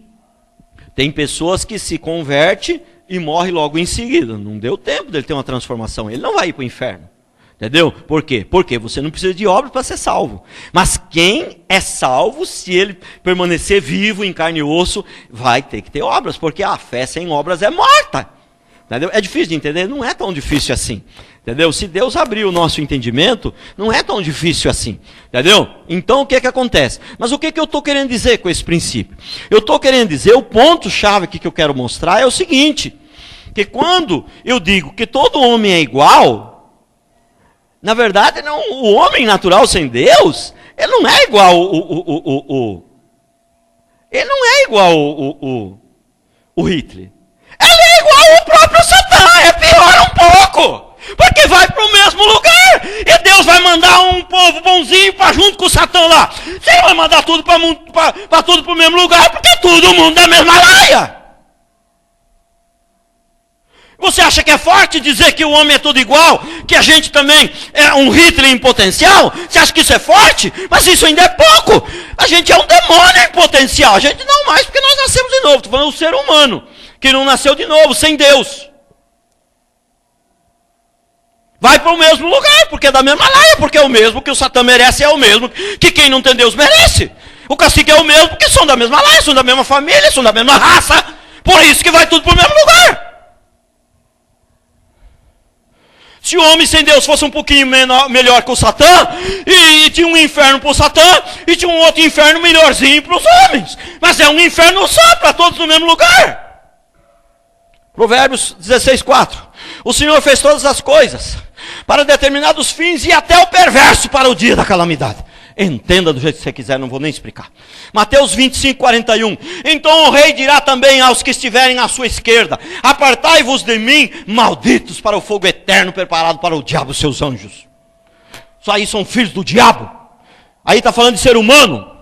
tem pessoas que se convertem e morrem logo em seguida. Não deu tempo dele ter uma transformação. Ele não vai ir para o inferno. Entendeu? Por quê? Porque você não precisa de obra para ser salvo. Mas quem é salvo, se ele permanecer vivo em carne e osso, vai ter que ter obras. Porque a fé sem obras é morta. Entendeu? É difícil de entender? Não é tão difícil assim. Entendeu? Se Deus abrir o nosso entendimento, não é tão difícil assim. Entendeu? Então o que acontece? Mas o que eu estou querendo dizer com esse princípio? Eu estou querendo dizer, o ponto-chave aqui que eu quero mostrar é o seguinte: que quando eu digo que todo homem é igual, na verdade não, o homem natural sem Deus, ele não é igual Ele não é igual o Hitler. Ele é igual o próprio Satã, é pior um pouco. Porque vai para o mesmo lugar. E Deus vai mandar um povo bonzinho para junto com o Satã lá. Você vai mandar tudo para tudo para o mesmo lugar, porque é todo mundo da mesma laia. Você acha que é forte dizer que o homem é tudo igual? Que a gente também é um Hitler em potencial? Você acha que isso é forte? Mas isso ainda é pouco. A gente é um demônio em potencial. A gente não mais, porque nós nascemos de novo. Estou falando do ser humano, que não nasceu de novo, sem Deus. Vai para o mesmo lugar, porque é da mesma laia, porque é o mesmo que o Satã merece, é o mesmo que quem não tem Deus merece. O cacique é o mesmo, porque são da mesma laia, são da mesma família, são da mesma raça. Por isso que vai tudo para o mesmo lugar. Se o homem sem Deus fosse um pouquinho melhor que o Satã, e tinha um inferno para o Satã, e tinha um outro inferno melhorzinho para os homens. Mas é um inferno só, para todos no mesmo lugar. Provérbios 16:4. O Senhor fez todas as coisas para determinados fins e até o perverso para o dia da calamidade. Entenda do jeito que você quiser, não vou nem explicar. Mateus 25:41. Então o rei dirá também aos que estiverem à sua esquerda: apartai-vos de mim, malditos, para o fogo eterno preparado para o diabo e seus anjos. Isso aí são filhos do diabo. Aí está falando de ser humano.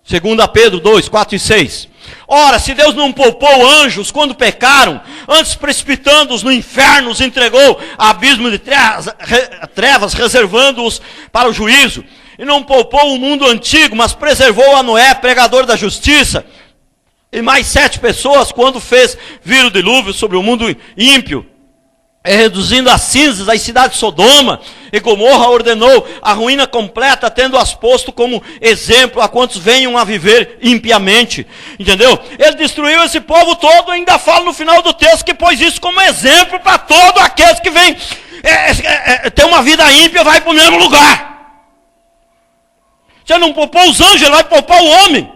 2 Pedro 2:4-6. Ora, se Deus não poupou anjos quando pecaram, antes precipitando-os no inferno, os entregou a abismo de trevas, reservando-os para o juízo. E não poupou o mundo antigo, mas preservou a Noé, pregador da justiça, e mais 7 pessoas, quando fez vir o dilúvio sobre o mundo ímpio, reduzindo a cinzas as cidades de Sodoma e Gomorra, ordenou a ruína completa, tendo-as posto como exemplo a quantos venham a viver impiamente. Entendeu? Ele destruiu esse povo todo, ainda fala no final do texto que pôs isso como exemplo para todos aqueles que vêm ter uma vida ímpia, vai para o mesmo lugar. Você não poupou os anjos, ele vai poupar o homem.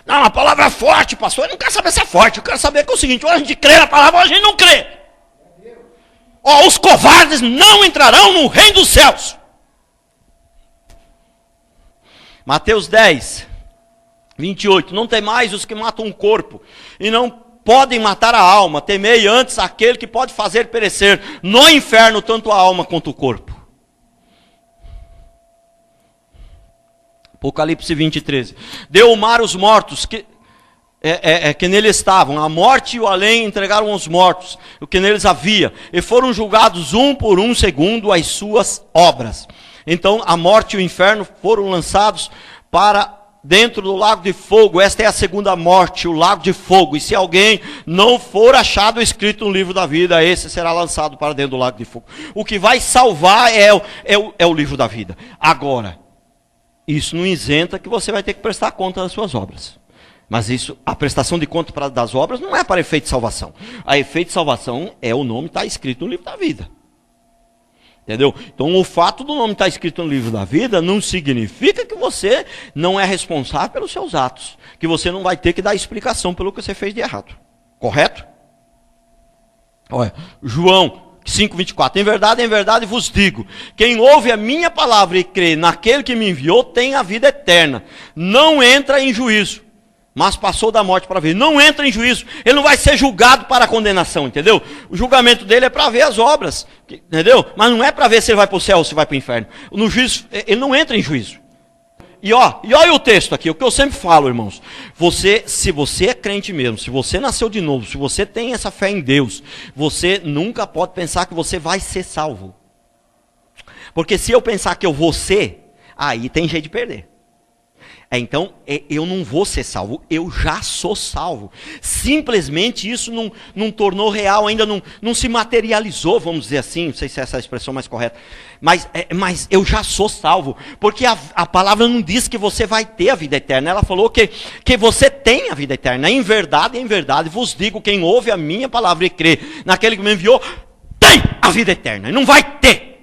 Não, a palavra é forte, pastor. Eu não quero saber se é forte. Eu quero saber que é o seguinte: ou a gente crê na palavra ou a gente não crê. Ó, os covardes não entrarão no reino dos céus. Mateus 10:28. Não temais os que matam o corpo e não podem matar a alma. Temei antes aquele que pode fazer perecer no inferno tanto a alma quanto o corpo. Apocalipse 20:13. Deu o mar os mortos que nele estavam. A morte e o além entregaram aos mortos o que neles havia. E foram julgados um por um segundo as suas obras. Então a morte e o inferno foram lançados para dentro do lago de fogo. Esta é a segunda morte, o lago de fogo. E se alguém não for achado escrito no livro da vida, esse será lançado para dentro do lago de fogo. O que vai salvar é o livro da vida. Agora, isso não isenta que você vai ter que prestar conta das suas obras. Mas isso, a prestação de conta das obras não é para efeito de salvação. A efeito de salvação é o nome está escrito no livro da vida. Entendeu? Então o fato do nome estar escrito no livro da vida não significa que você não é responsável pelos seus atos. Que você não vai ter que dar explicação pelo que você fez de errado. Correto? Olha, João 5:24. Em verdade vos digo: quem ouve a minha palavra e crê naquele que me enviou tem a vida eterna. Não entra em juízo, mas passou da morte para a vida. Não entra em juízo. Ele não vai ser julgado para a condenação, entendeu? O julgamento dele é para ver as obras, entendeu? Mas não é para ver se ele vai para o céu ou se vai para o inferno. No juízo, ele não entra em juízo. E olha o texto aqui, o que eu sempre falo, irmãos. Se você é crente mesmo, se você nasceu de novo, se você tem essa fé em Deus, você nunca pode pensar que você vai ser salvo. Porque se eu pensar que eu vou ser, aí tem jeito de perder. Então, eu não vou ser salvo, eu já sou salvo. Simplesmente isso não tornou real, ainda não se materializou, vamos dizer assim, não sei se essa é a expressão mais correta. Mas eu já sou salvo, porque a palavra não diz que você vai ter a vida eterna. Ela falou que você tem a vida eterna. Em verdade vos digo, quem ouve a minha palavra e crê naquele que me enviou, tem a vida eterna, e não vai ter.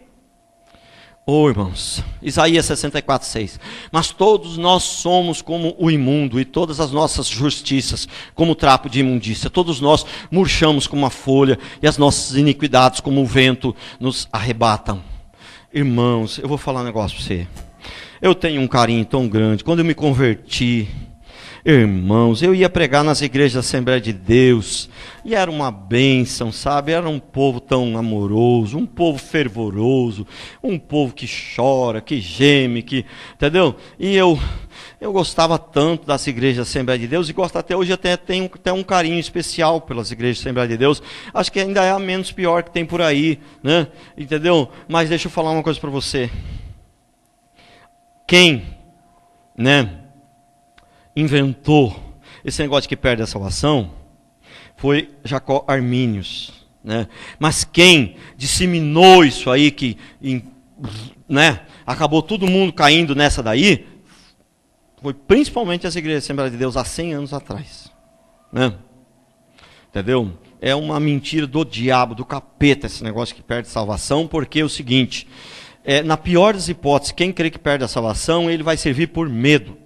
Irmãos, Isaías 64:6. Mas todos nós somos como o imundo, e todas as nossas justiças como trapo de imundícia. Todos nós murchamos como a folha, e as nossas iniquidades como o vento nos arrebatam. Irmãos, eu vou falar um negócio para você. Eu tenho um carinho tão grande. Quando eu me converti, irmãos, eu ia pregar nas igrejas da Assembleia de Deus, e era uma bênção, sabe? Era um povo tão amoroso, um povo fervoroso, um povo que chora, que geme, entendeu? E eu gostava tanto das igrejas da Assembleia de Deus, e gosto até hoje, tenho até um carinho especial pelas igrejas da Assembleia de Deus. Acho que ainda é a menos pior que tem por aí, né? Entendeu? Mas deixa eu falar uma coisa para você. Quem, né, inventou esse negócio de que perde a salvação foi Jacó Arminius, né? Mas quem disseminou isso aí, né, acabou todo mundo caindo nessa daí, foi principalmente as igrejas da Assembleia de Deus há 100 anos atrás, né? Entendeu? É uma mentira do diabo, do capeta, esse negócio que perde a salvação, porque é o seguinte, na pior das hipóteses, quem crê que perde a salvação, ele vai servir por medo.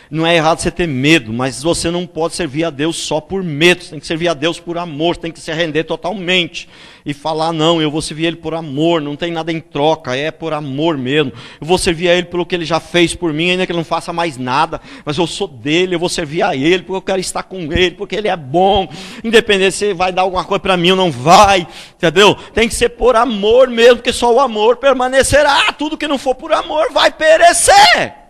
Não é errado você ter medo, mas você não pode servir a Deus só por medo. Você tem que servir a Deus por amor, você tem que se render totalmente. E falar, não, eu vou servir Ele por amor, não tem nada em troca, é por amor mesmo. Eu vou servir a Ele pelo que Ele já fez por mim, ainda que Ele não faça mais nada. Mas eu sou dele, eu vou servir a Ele, porque eu quero estar com Ele, porque Ele é bom. Independente se Ele vai dar alguma coisa para mim ou não vai, entendeu? Tem que ser por amor mesmo, porque só o amor permanecerá. Tudo que não for por amor vai perecer.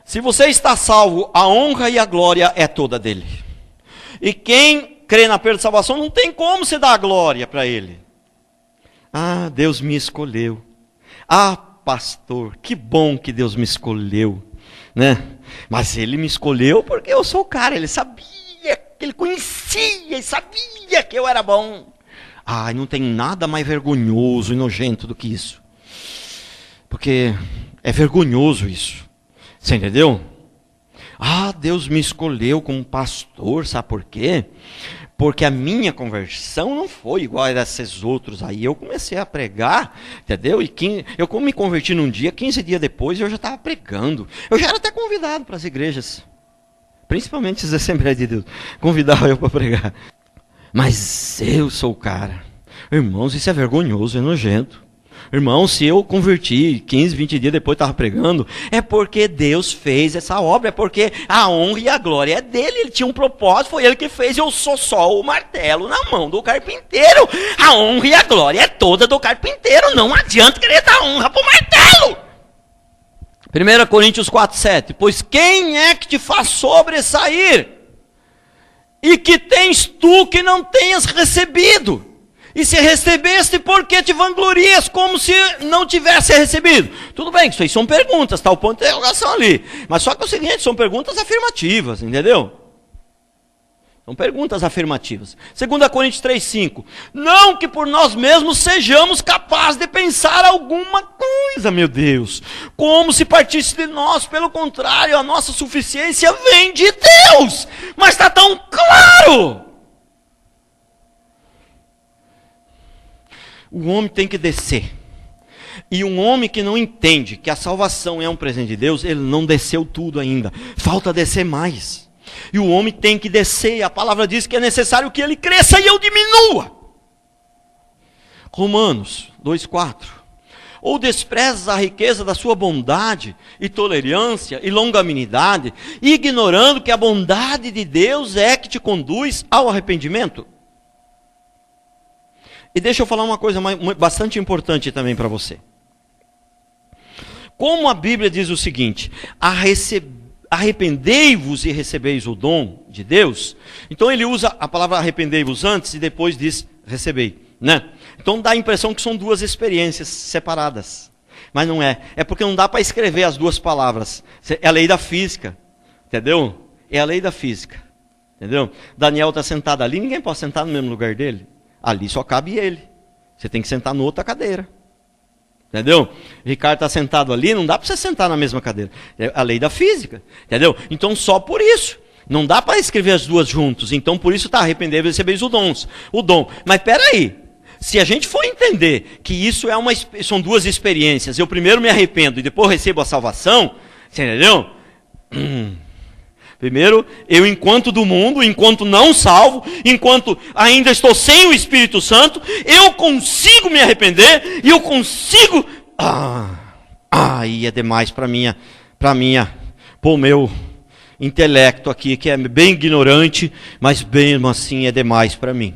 Se você está salvo, a honra e a glória é toda dele. E quem crê na perda de salvação, não tem como você dar a glória para ele. Ah, Deus me escolheu. Ah, pastor, que bom que Deus me escolheu, né? Mas ele me escolheu porque eu sou o cara, ele sabia, que ele conhecia, e sabia que eu era bom. Ai, não tem nada mais vergonhoso e nojento do que isso. Porque é vergonhoso isso. Você entendeu? Ah, Deus me escolheu como pastor, sabe por quê? Porque a minha conversão não foi igual a desses outros aí. Eu comecei a pregar, entendeu? E eu como me converti num dia, 15 dias depois eu já estava pregando. Eu já era até convidado para as igrejas, principalmente as Assembleias de Deus, convidava eu para pregar. Mas eu sou o cara. Irmãos, isso é vergonhoso, é nojento. Irmão, se eu converti 15, 20 dias depois estava pregando, é porque Deus fez essa obra, é porque a honra e a glória é dele, ele tinha um propósito, foi ele que fez, eu sou só o martelo na mão do carpinteiro. A honra e a glória é toda do carpinteiro, não adianta querer dar honra para o martelo. 1 Coríntios 4:7, pois quem é que te faz sobressair? E que tens tu que não tenhas recebido? E se recebeste, por que te vanglorias como se não tivesse recebido? Tudo bem, isso aí são perguntas, está o ponto de interrogação ali. Mas só que é o seguinte, são perguntas afirmativas, entendeu? São perguntas afirmativas. 2 Coríntios 3:5. Não que por nós mesmos sejamos capazes de pensar alguma coisa, meu Deus. Como se partisse de nós, pelo contrário, a nossa suficiência vem de Deus. Mas está tão claro. O homem tem que descer. E um homem que não entende que a salvação é um presente de Deus, ele não desceu tudo ainda. Falta descer mais. E o homem tem que descer. A palavra diz que é necessário que ele cresça e eu diminua. Romanos 2:4. Ou desprezas a riqueza da sua bondade e tolerância e longanimidade, ignorando que a bondade de Deus é que te conduz ao arrependimento? E deixa eu falar uma coisa bastante importante também para você. Como a Bíblia diz o seguinte, arrependei-vos e recebeis o dom de Deus. Então ele usa a palavra arrependei-vos antes e depois diz recebei, né? Então dá a impressão que são duas experiências separadas. Mas não é. É porque não dá para escrever as duas palavras. É a lei da física, entendeu? É a lei da física, entendeu? Daniel está sentado ali, ninguém pode sentar no mesmo lugar dele. Ali só cabe ele. Você tem que sentar na outra cadeira. Entendeu? Ricardo está sentado ali, não dá para você sentar na mesma cadeira. É a lei da física. Entendeu? Então só por isso. Não dá para escrever as duas juntos. Então por isso está arrepender e recebeis o dom. Mas peraí. Se a gente for entender que isso são duas experiências. Eu primeiro me arrependo e depois recebo a salvação. Você entendeu? Primeiro, eu enquanto do mundo, enquanto não salvo, enquanto ainda estou sem o Espírito Santo, eu consigo me arrepender e eu consigo... Aí é demais para o meu intelecto aqui, que é bem ignorante, mas mesmo assim é demais para mim.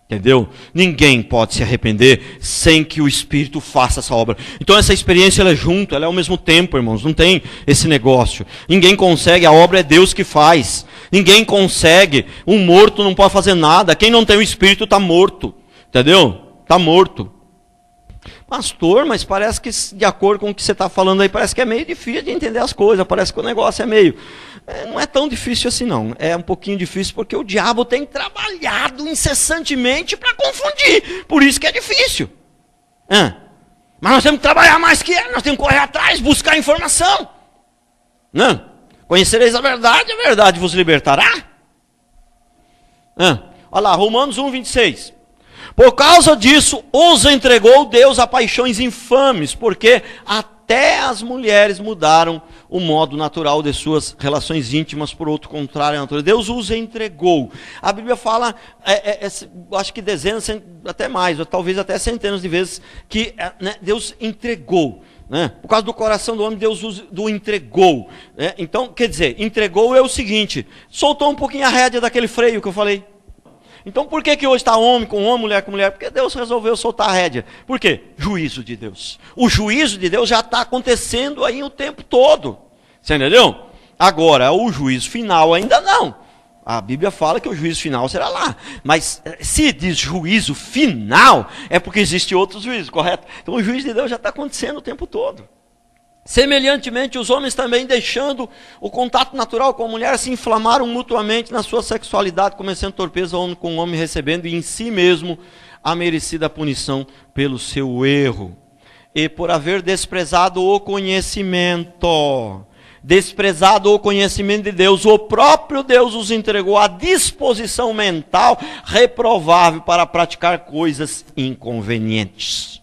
Entendeu? Ninguém pode se arrepender sem que o Espírito faça essa obra. Então essa experiência ela é junto, ela é ao mesmo tempo, irmãos. Não tem esse negócio. Ninguém consegue, a obra é Deus que faz. Ninguém consegue. Um morto não pode fazer nada. Quem não tem o Espírito está morto. Entendeu? Está morto. Pastor, mas parece que, de acordo com o que você está falando aí, parece que é meio difícil de entender as coisas. Parece que o negócio é meio... não é tão difícil assim não. É um pouquinho difícil porque o diabo tem trabalhado incessantemente para confundir. Por isso que é difícil. Mas nós temos que trabalhar mais que ele. Nós temos que correr atrás, buscar informação. Conhecereis a verdade vos libertará. Olha lá, Romanos 1:26. Por causa disso, os entregou Deus a paixões infames, porque até as mulheres mudaram o modo natural de suas relações íntimas por outro contrário à natureza. Deus os entregou. A Bíblia fala, acho que dezenas, até mais, ou talvez até centenas de vezes, que Deus entregou. Por causa do coração do homem, Deus o entregou. Então, quer dizer, entregou é o seguinte, soltou um pouquinho a rédea daquele freio que eu falei. Então por que hoje está homem com homem, mulher com mulher? Porque Deus resolveu soltar a rédea. Por quê? Juízo de Deus. O juízo de Deus já está acontecendo aí o tempo todo. Você entendeu? Agora, o juízo final ainda não. A Bíblia fala que o juízo final será lá. Mas se diz juízo final, é porque existe outro juízo, correto? Então o juízo de Deus já está acontecendo o tempo todo. Semelhantemente, os homens também, deixando o contato natural com a mulher, se inflamaram mutuamente na sua sexualidade, começando torpeza homem com homem, recebendo em si mesmo a merecida punição pelo seu erro. E por haver desprezado o conhecimento de Deus, o próprio Deus os entregou à disposição mental reprovável para praticar coisas inconvenientes.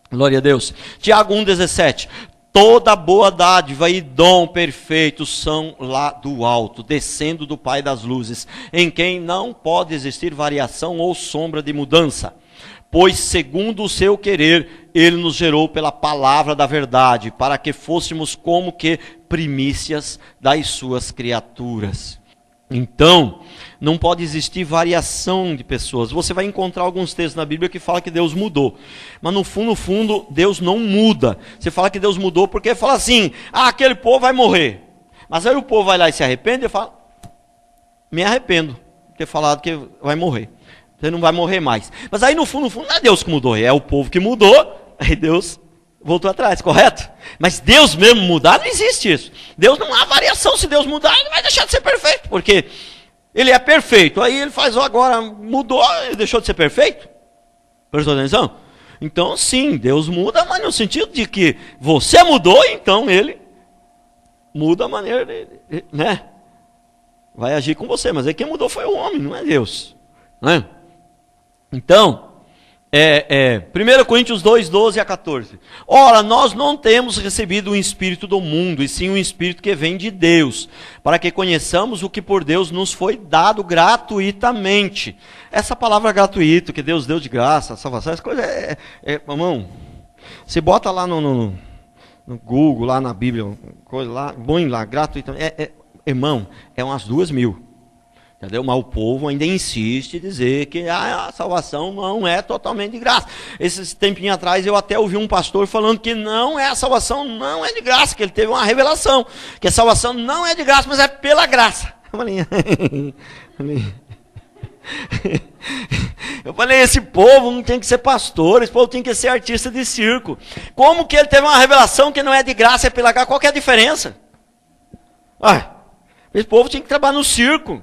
Glória a Deus. Tiago 1,17. Toda boa dádiva e dom perfeito são lá do alto, descendo do Pai das luzes, em quem não pode existir variação ou sombra de mudança. Pois segundo o seu querer, ele nos gerou pela palavra da verdade, para que fôssemos como que primícias das suas criaturas. Então, não pode existir variação de pessoas. Você vai encontrar alguns textos na Bíblia que falam que Deus mudou. Mas no fundo, Deus não muda. Você fala que Deus mudou porque fala assim, aquele povo vai morrer. Mas aí o povo vai lá e se arrepende e fala, me arrependo de ter falado que vai morrer. Você não vai morrer mais. Mas aí no fundo, não é Deus que mudou, é o povo que mudou, aí Deus voltou atrás, correto? Mas Deus mesmo mudar, não existe isso. Deus não há variação. Se Deus mudar, ele vai deixar de ser perfeito, porque ele é perfeito. Aí ele faz, agora mudou, ele deixou de ser perfeito? Prestou atenção? Então sim, Deus muda, mas no sentido de que você mudou, então ele muda a maneira dele, né? Vai agir com você, mas aí quem mudou foi o homem, não é Deus, né? Então, 1 Coríntios 2, 12 a 14. Ora, nós não temos recebido o espírito do mundo, e sim um espírito que vem de Deus, para que conheçamos o que por Deus nos foi dado gratuitamente. Essa palavra gratuito, que Deus deu de graça, salvação, essa coisa irmão, você bota lá no Google, lá na Bíblia, coisa lá, põe lá, gratuitamente, irmão, é umas 2.000. Entendeu? Mas o povo ainda insiste em dizer que a salvação não é totalmente de graça. Esse tempinho atrás eu até ouvi um pastor falando que a salvação não é de graça, que ele teve uma revelação, que a salvação não é de graça, mas é pela graça. Eu falei, esse povo não tem que ser pastor, esse povo tem que ser artista de circo. Como que ele teve uma revelação que não é de graça, é pela graça? Qual que é a diferença? Esse povo tinha que trabalhar no circo.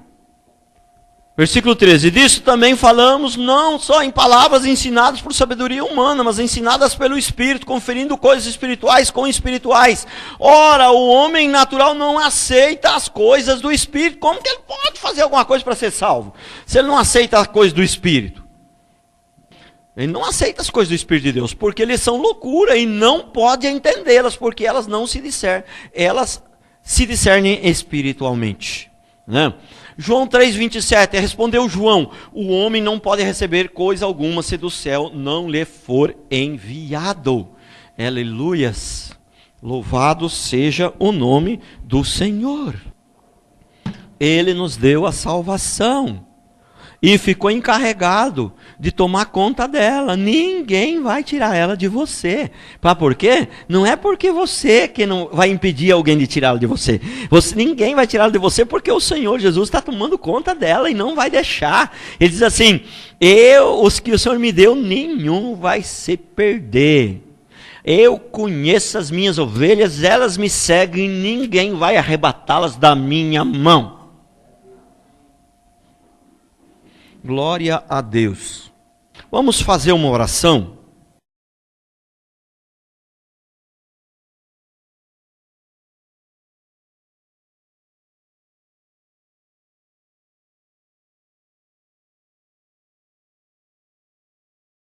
Versículo 13, disso também falamos não só em palavras ensinadas por sabedoria humana, mas ensinadas pelo Espírito, conferindo coisas espirituais com espirituais. Ora, o homem natural não aceita as coisas do Espírito. Como que ele pode fazer alguma coisa para ser salvo? Se ele não aceita as coisas do Espírito. Ele não aceita as coisas do Espírito de Deus, porque eles são loucura e não pode entendê-las, porque elas não se discernem. Elas se discernem espiritualmente. Né? João 3,27, respondeu João: o homem não pode receber coisa alguma se do céu não lhe for enviado. Aleluias! Louvado seja o nome do Senhor. Ele nos deu a salvação e ficou encarregado de tomar conta dela. Ninguém vai tirar ela de você. Por quê? Não é porque você que não vai impedir alguém de tirá-la de você. Ninguém vai tirá-la de você porque o Senhor Jesus está tomando conta dela e não vai deixar. Ele diz assim: os que o Senhor me deu, nenhum vai se perder. Eu conheço as minhas ovelhas, elas me seguem, ninguém vai arrebatá-las da minha mão. Glória a Deus. Vamos fazer uma oração